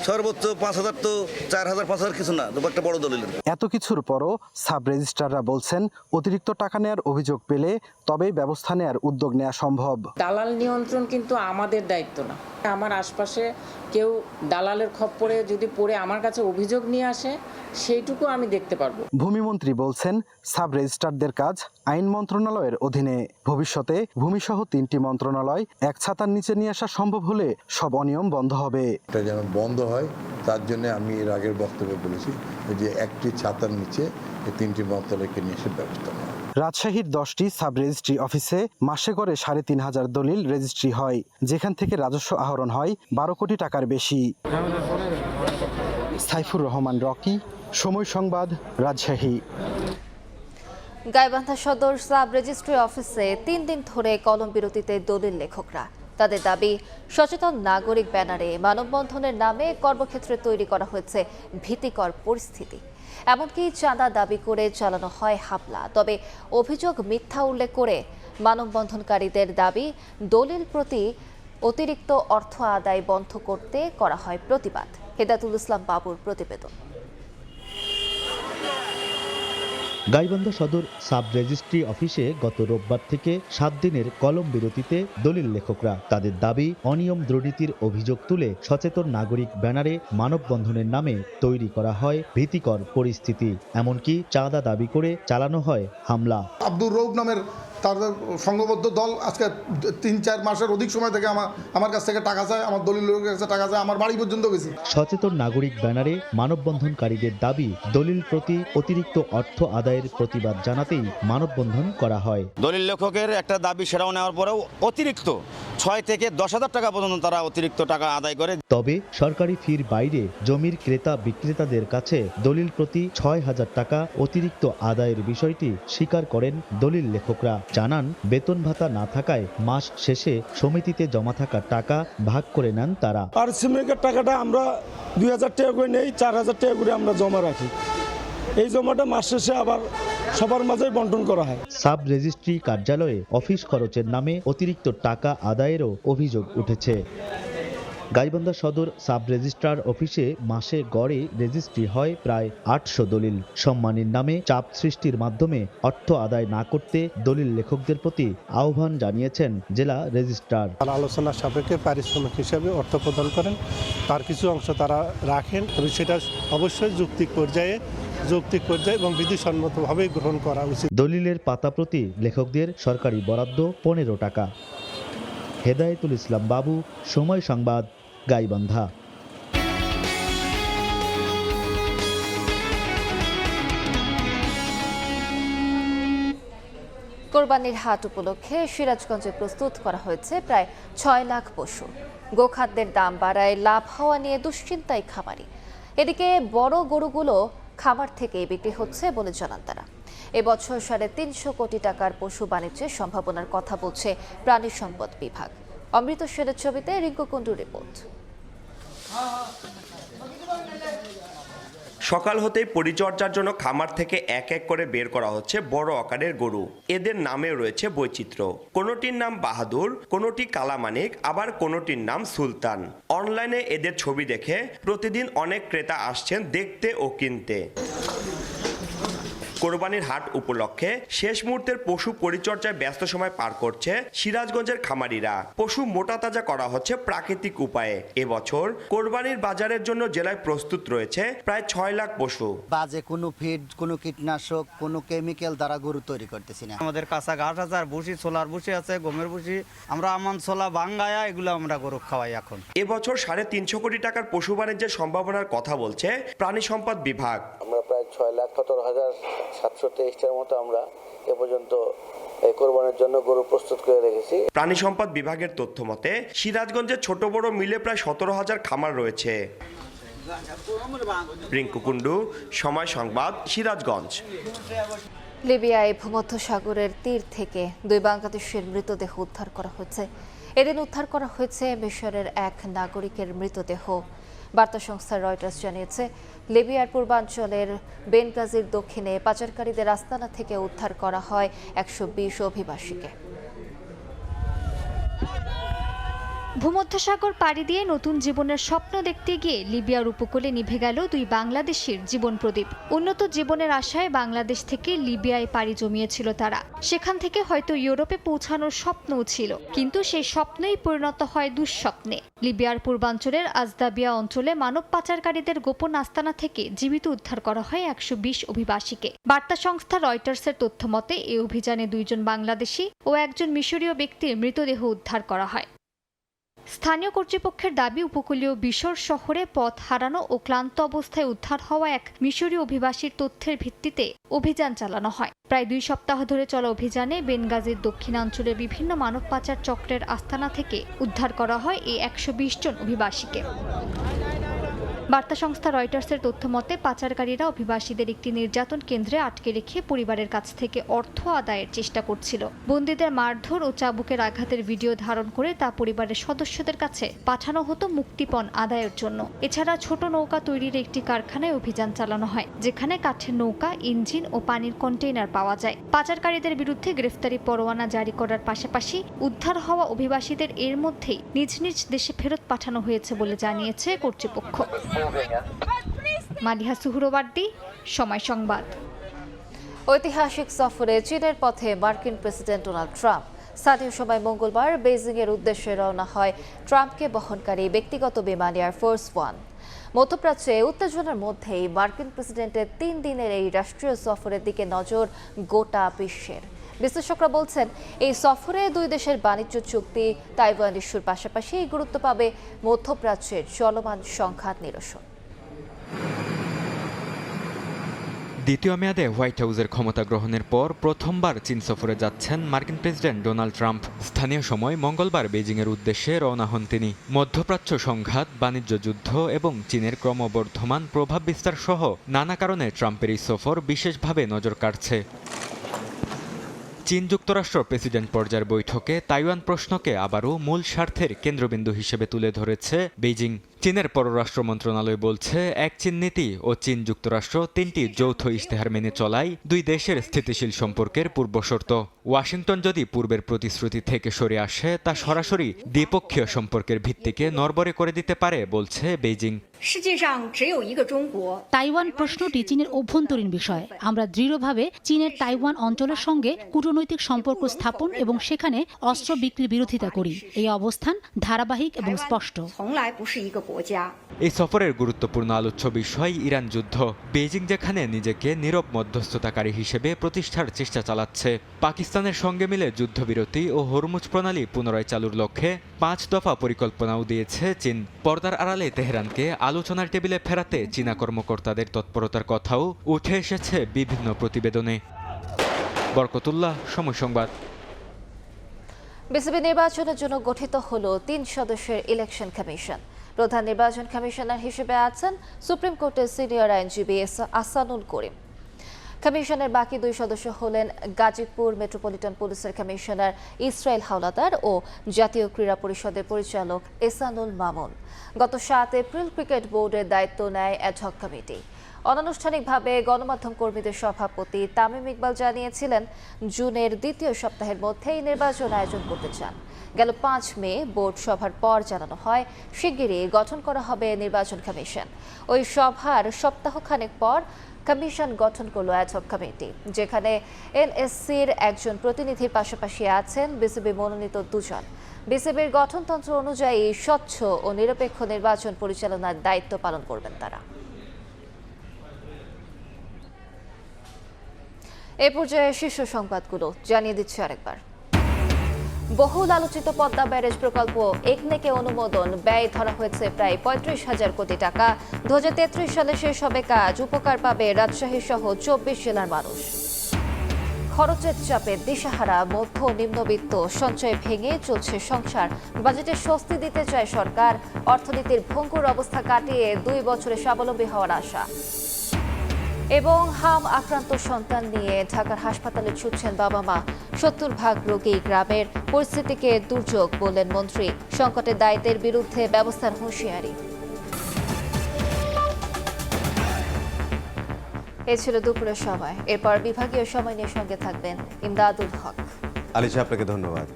সর্বোচ্চ 5,000, তো 4,000 5,000 কিছু না, তো একটা বড় দলিল। এত কিছুর পরও সাব রেজিস্ট্রাররা বলছেন, অতিরিক্ত টাকা নেয়ার অভিযোগ পেলে তবেই ব্যবস্থা নেয়ার উদ্যোগ নেওয়া সম্ভব। দালাল নিয়ন্ত্রণ কিন্তু আমাদের দায়িত্ব না। আমার আশপাশে কেউ দালালের খপ্পরে যদি পড়ে আমার কাছে অভিযোগ নিয়ে আসে, সেইটুকু আমি দেখতে পারবো। ভূমিমন্ত্রী বলছেন, সাব রেজিস্ট্রারদের কাজ আইন মন্ত্রণালয়ের অধীনে। ভবিষ্যতে ভূমিসহ 3টি মন্ত্রণালয় এক ছাতার নিচে নিয়ে আসা সম্ভব হলে সব অনিয়ম বন্ধ হবে। এটা যেন বন্ধ হয়, তার জন্য আমি এর আগের বক্তব্যে বলেছি যে একটি ছাতার নিচে এই 3টি মন্ত্রণালয়কে নিয়ে এসে ব্যবস্থা নেওয়া। রাজশাহীর 10টি সাব রেজিস্ট্রি অফিসে মাসে গড়ে 3,500 দলিল রেজিস্ট্রি হয়, যেখান থেকে রাজস্ব আহরণ হয় 12 কোটি টাকার বেশি। সাইফুর রহমান রকি, সময় সংবাদ, রাজশাহী। গাইবান্ধা সদর সাব রেজিস্ট্রি অফিসে 3 দিন ধরে কলম বিরতিতে দলিল লেখকরা। তাদের দাবি, সচেতন নাগরিক ব্যানারে মানববন্ধনের নামে কর্মক্ষেত্রে তৈরি করা হয়েছে ভীতিকর পরিস্থিতি। এমনকি চাঁদা দাবি করে চালানো হয় হামলা। তবে অভিযোগ মিথ্যা উল্লেখ করে মানববন্ধনকারীদের দাবি, দলিল প্রতি অতিরিক্ত অর্থ আদায় বন্ধ করতে করা হয় প্রতিবাদ। হেদায়েতুল ইসলাম বাবুর প্রতিবেদন। গাইবান্ধা সদর সাব রেজিস্ট্রি অফিসে গত রোববার থেকে 7 দিনের কলম বিরতিতে দলিল লেখকরা তাদের দাবি অনিয়ম দুর্নীতির অভিযোগ তুলে সচেতন নাগরিক ব্যানারে মানববন্ধনের নামে তৈরি করা হয় ভীতিকর পরিস্থিতি, এমনকি চাঁদা দাবি করে চালানো হয় হামলা। আব্দুর রৌফ নামের তার সংঘবদ্ধ দল আজকে 3-4 মাসের অধিক সময় থেকে আমার কাছ থেকে টাকা চায়, আমার দলিলের কাছে টাকা চায়, আমার বাড়ি পর্যন্ত গেছে। সচেতন নাগরিক ব্যানারে মানববন্ধনকারীদের দাবি দলিল প্রতি অতিরিক্ত অর্থ আদায়ের প্রতিবাদ জানাতেই মানববন্ধন করা হয়। দলিল লেখকের একটা দাবি সেটাও নেওয়ার পরেও অতিরিক্ত 6 থেকে 10,000 টাকা পর্যন্ত তারা অতিরিক্ত টাকা আদায় করে। তবে সরকারি ফির বাইরে জমির ক্রেতা বিক্রেতাদের কাছে দলিল প্রতি 6,000 টাকা অতিরিক্ত আদায়ের বিষয়টি স্বীকার করেন দলিল লেখকরা। জানান বেতন ভাতা না থাকায় মাস শেষে সমিতিতে জমা থাকা টাকা ভাগ করে নেন তারা। পারিশ্রমিকের টাকাটা আমরা 2,000 টাকা করে নেই, 4,000 টাকা করে আমরা জমা রাখি। এই জমাটা মাস শেষে আবার সবার মাঝে বন্টন করা হয়। সাব রেজিস্ট্রি কার্যালয়ে অফিস খরচের নামে অতিরিক্ত টাকা আদায়েরও অভিযোগ উঠেছে। গাইবান্ধা সদর সাব রেজিস্ট্রার অফিসে মাসে গড়ে রেজিস্ট্রি হয় প্রায় 800 দলিল। সম্মানীর নামে চাপ সৃষ্টির মাধ্যমে অর্থ আদায় না করতে দলিল লেখকদের প্রতি আহ্বান জানিয়েছেন জেলা রেজিস্ট্রার। আলোচনার সাপেক্ষে পারিশ্রমিক হিসাবে অর্থ প্রদান করেন, তার কিছু অংশ তারা রাখেন, তবে সেটা অবশ্যই যৌক্তিক পর্যায়ে এবং বিধিসম্মতভাবে গ্রহণ করা উচিত। দলিলের পাতা প্রতি লেখকদের সরকারি বরাদ্দ 15 টাকা। হেদায়েতুল ইসলাম বাবু, সময় সংবাদ, গাইবান্ধা। কোরবানির হাট উপলক্ষে সিরাজগঞ্জে প্রস্তুত করা হয়েছে প্রায় 6 লাখ পশু। গোখাদ্যের দাম বাড়ায় লাভ হওয়া নিয়ে দুশ্চিন্তায় খামারি। এদিকে বড় গরুগুলো খামার থেকেই বিক্রি হচ্ছে বলে জানান তারা। এবছর 350 কোটি টাকার পশু বাণিজ্যের সম্ভাবনার কথা বলছে প্রাণী সম্পদ বিভাগ। অমৃত সেনের ছবিতে রিঙ্কু কুন্ডুর রিপোর্ট। সকাল হতেই পরিচর্যার জন্য খামার থেকে এক এক করে বের করা হচ্ছে বড় আকারের গরু। এদের নামে রয়েছে বৈচিত্র্য। কোনোটির নাম বাহাদুর, কোনোটি কালামানিক, আবার কোনোটির নাম সুলতান। অনলাইনে এদের ছবি দেখে প্রতিদিন অনেক ক্রেতা আসছেন দেখতে ও কিনতে। কোরবানির হাট উপলক্ষে শেষ মুহূর্তের পশু পরিচর্যায় ব্যস্ত সময় পার করছে সিরাজগঞ্জের খামারিরা। পশু মোটা তাজা করা হচ্ছে প্রাকৃতিক উপায়ে। এবছর কোরবানির বাজারের জন্য জেলায় প্রস্তুত রয়েছে প্রায় 6 লাখ পশু। বাজে কোনো ফিড, কোনো কীটনাশক, কোনো কেমিক্যাল দ্বারা গরু তৈরি করতেছি না। আমাদের কাঁচা ঘাস আছে, আর ভুসি, ছোলার ভুসি আছে, গমের ভুসি, আমরা আমান ছোলা বাঙ্গায়া এগুলো আমরা গরু খাওয়াই। এখন এবছর 350 কোটি টাকার পশু বাণিজ্যের সম্ভাবনার কথা বলছে প্রাণী সম্পদ বিভাগ। আমরা প্রায় 6,17,723টার মতো আমরা এ পর্যন্ত এই কোরবানির জন্য গরু প্রস্তুত করে রেখেছি। প্রাণী সম্পদ বিভাগের তথ্য মতে সিরাজগঞ্জে ছোট বড় মিলে প্রায় 17,000 খামার রয়েছে। রিঙ্কু কুন্ডু, সময় সংবাদ, সিরাজগঞ্জ। লিবিয়ায় ভূমধ্যসাগরের তীর থেকে 2 বাংলাদেশের মৃতদেহ উদ্ধার করা হয়েছে। এদিন উদ্ধার করা হয়েছে মিশরের এক নাগরিকের মৃতদেহ। বার্তা সংস্থা রয়টার্স জানিয়েছে, লিবিয়ার পূর্বাঞ্চলের বেনগাজির দক্ষিণে পাচারকারীদের আস্তানা থেকে উদ্ধার করা হয় 120 অভিবাসীকে। ভূমধ্যসাগর পাড়ি দিয়ে নতুন জীবনের স্বপ্ন দেখতে গিয়ে লিবিয়ার উপকূলে নিভে গেল 2 বাংলাদেশির জীবন প্রদীপ। উন্নত জীবনের আশায় বাংলাদেশ থেকে লিবিয়ায় পাড়ি জমিয়েছিল তারা। সেখান থেকে হয়তো ইউরোপে পৌঁছানোর স্বপ্নও ছিল, কিন্তু সেই স্বপ্নই পরিণত হয় দুঃস্বপ্নে। লিবিয়ার পূর্বাঞ্চলের আজদাবিয়া অঞ্চলে মানব পাচারকারীদের গোপন আস্তানা থেকে জীবিত উদ্ধার করা হয় 120 অভিবাসীকে। বার্তা সংস্থা রয়টার্সের তথ্য মতে এই অভিযানে 2 জন বাংলাদেশি ও 1 জন মিশরীয় ব্যক্তির মৃতদেহ উদ্ধার করা হয়। স্থানীয় কর্তৃপক্ষের দাবি, উপকূলীয় বিশর শহরে পথ হারানো ও ক্লান্ত অবস্থায় উদ্ধার হওয়া এক মিশরীয় অভিবাসীর তথ্যের ভিত্তিতে অভিযান চালানো হয়। প্রায় 2 সপ্তাহ ধরে চলা অভিযানে বেনগাজির দক্ষিণাঞ্চলের বিভিন্ন মানব পাচার চক্রের আস্তানা থেকে উদ্ধার করা হয় এই 120 জন অভিবাসীকে। বার্তা সংস্থা রয়টার্সের তথ্য মতে পাচারকারীরা অভিবাসীদের একটি নির্যাতন কেন্দ্রে আটকে রেখে পরিবারের কাছ থেকে অর্থ আদায়ের চেষ্টা করছিল। বন্দীদের মারধর ও চাবুকের আঘাতের ভিডিও ধারণ করে তা পরিবারের সদস্যদের কাছে পাঠানো হতো মুক্তিপণ আদায়ের জন্য। এছাড়া ছোট নৌকা তৈরির একটি কারখানায় অভিযান চালানো হয়, যেখানে কাঠের নৌকা, ইঞ্জিন ও পানির কন্টেইনার পাওয়া যায়। পাচারকারীদের বিরুদ্ধে গ্রেফতারি পরোয়ানা জারি করার পাশাপাশি উদ্ধার হওয়া অভিবাসীদের এর মধ্যেই নিজ নিজ দেশে ফেরত পাঠানো হয়েছে বলে জানিয়েছে কর্তৃপক্ষ। মালিহা সুহরওয়ার্দী, সময় সংবাদ। ঐতিহাসিক সফরে চীনের পথে মার্কিন প্রেসিডেন্ট ডোনাল্ড ট্রাম্প। স্থানীয় সময় মঙ্গলবার বেইজিংয়ের উদ্দেশ্যে রওনা হয় ট্রাম্পকে বহনকারী ব্যক্তিগত বিমান এয়ারফোর্স ওয়ান। মধ্যপ্রাচ্যে উত্তেজনার মধ্যেই মার্কিন প্রেসিডেন্টের 3 দিনের এই রাষ্ট্রীয় সফরের দিকে নজর গোটা বিশ্বের। বিশ্লেষকরা বলছেন, এই সফরে দুই দেশের বাণিজ্য চুক্তি, তাইওয়ান ইস্যুর পাশাপাশি গুরুত্ব পাবে মধ্যপ্রাচ্যের চলমান সংঘাত নিরসন। দ্বিতীয় মেয়াদে হোয়াইট হাউসের ক্ষমতা গ্রহণের পর প্রথমবার চীন সফরে যাচ্ছেন মার্কিন প্রেসিডেন্ট ডোনাল্ড ট্রাম্প। স্থানীয় সময় মঙ্গলবার বেইজিংয়ের উদ্দেশ্যে রওনা হন তিনি। মধ্যপ্রাচ্য সংঘাত, বাণিজ্য যুদ্ধ এবং চীনের ক্রমবর্ধমান প্রভাব বিস্তার সহ নানা কারণে ট্রাম্পের এই সফর বিশেষভাবে নজর কাড়ছে। চীন যুক্তরাষ্ট্র প্রেসিডেন্ট পর্যায়ের বৈঠকে তাইওয়ান প্রশ্নকে আবারও মূল স্বার্থের কেন্দ্রবিন্দু হিসেবে তুলে ধরেছে বেইজিং। চীনের পররাষ্ট্র মন্ত্রণালয় বলছে, এক চীন নীতি ও চীন যুক্তরাষ্ট্র 3টি যৌথ ইশতেহার মেনে চলাই দুই দেশের স্থিতিশীল সম্পর্কের পূর্বশর্ত। ওয়াশিংটন যদি পূর্বের প্রতিশ্রুতি থেকে সরে আসে, তা সরাসরি দ্বিপক্ষীয় সম্পর্কের ভিত্তিকে নড়বড়ে করে দিতে পারে বলছে বেইজিং। তাইওয়ান প্রশ্নটি চীনের অভ্যন্তরীণ বিষয়। আমরা দৃঢ়ভাবে চীনের তাইওয়ান অঞ্চলের সঙ্গে কূটনৈতিক সম্পর্ক স্থাপন এবং সেখানে অস্ত্র বিক্রির বিরোধিতা করি। এই অবস্থান ধারাবাহিক এবং স্পষ্ট। এই সফরের গুরুত্বপূর্ণ আলোচ্য বিষয় ইরান যুদ্ধ। বেইজিং যেখানে নিজেকে নীরব মধ্যস্থতাকারী হিসেবে প্রতিষ্ঠার চেষ্টা চালাচ্ছে, পাকিস্তানের সঙ্গে মিলে যুদ্ধবিরতি ও হরমুজ প্রণালী পুনরায় চালুর লক্ষ্যে 5 দফা পরিকল্পনাও দিয়েছে চীন। পর্দার আড়ালে তেহরানকে আলোচনার টেবিলে ফেরাতে চীনা কর্মকর্তাদের তৎপরতার কথাও উঠে এসেছে বিভিন্ন প্রতিবেদনে। বরকতুল্লাহ, সময় সংবাদ। বিসিবি নির্বাচনের জন্য গঠিত হলো 3 সদস্যের ইলেকশন কমিশন। প্রধান নির্বাচন কমিশনার হিসেবে আছেন সুপ্রিম কোর্টের সিনিয়র আইনজীবী আহসানুল করিম। কমিশনের বাকি 2 সদস্য হলেন গাজীপুর মেট্রোপলিটন পুলিশের কমিশনার ইসরাইল হাওলাদার ও জাতীয় ক্রীড়া পরিষদের পরিচালক এসানুল মামুন। গত 7 এপ্রিল ক্রিকেট বোর্ডের দায়িত্ব নেয় অ্যাডহক কমিটি। অনানুষ্ঠানিকভাবে গণমাধ্যম কর্মীদের সভাপতি তামিম ইকবাল জানিয়েছিলেন, জুনের 2য় সপ্তাহের মধ্যেই নির্বাচন আয়োজন করতে চান। গেল 5 মে বোর্ড সভার পর জানানো হয়, শিগগিরই গঠন করা হবে নির্বাচন কমিশন। ওই সভার সপ্তাহখানেক পর কমিশন গঠন করল অ্যাডহক কমিটি, যেখানে এনএসসির একজন প্রতিনিধির পাশাপাশি আছেন বিসিবি মনোনীত 2 জন। বিসিবির গঠনতন্ত্র অনুযায়ী স্বচ্ছ ও নিরপেক্ষ নির্বাচন পরিচালনার দায়িত্ব পালন করবেন তারা। এ পর্যায়ে শীর্ষ সংবাদগুলো জানিয়ে দিচ্ছি আরেকবার। বহুল আলোচিত পদ্মা ব্যারেজ প্রকল্প একনেকে অনুমোদন, ব্যয় ধরা হয়েছে প্রায় 35,000 কোটি টাকা। 2033 সালে শেষ হবে কাজ, উপকার পাবে রাজশাহী সহ 24 জেলার মানুষ। খরচের চাপে দিশাহারা মধ্য নিম্নবিত্ত, সঞ্চয় ভেঙে চলছে সংসার। বাজেটে স্বস্তি দিতে চায় সরকার, অর্থনীতির ভঙ্গুর অবস্থা কাটিয়ে 2 বছরে স্বাবলম্বী হওয়ার আশা। এবং হাম আক্রান্ত সন্তান নিয়ে ঢাকার হাসপাতালে ছুটছেন বাবা-মা। 70% রোগী গ্রামের, পরিস্থিতিকে দুর্যোগ বললেন মন্ত্রী। সংকটের দায়িত্বের বিরুদ্ধে ব্যবস্থার হুঁশিয়ারি। এ ছিল দুপুরের সময়। এরপর বিভাগীয় সময় নিয়ে সঙ্গে থাকবেন ইমদাদুল হক। আলিশা, আপনাকে ধন্যবাদ।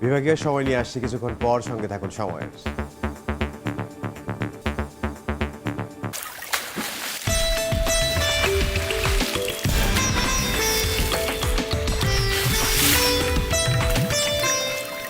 বিভাগীয় সময় নিয়ে আসছি কিছুক্ষণ পর, সঙ্গে থাকুন সময়ের।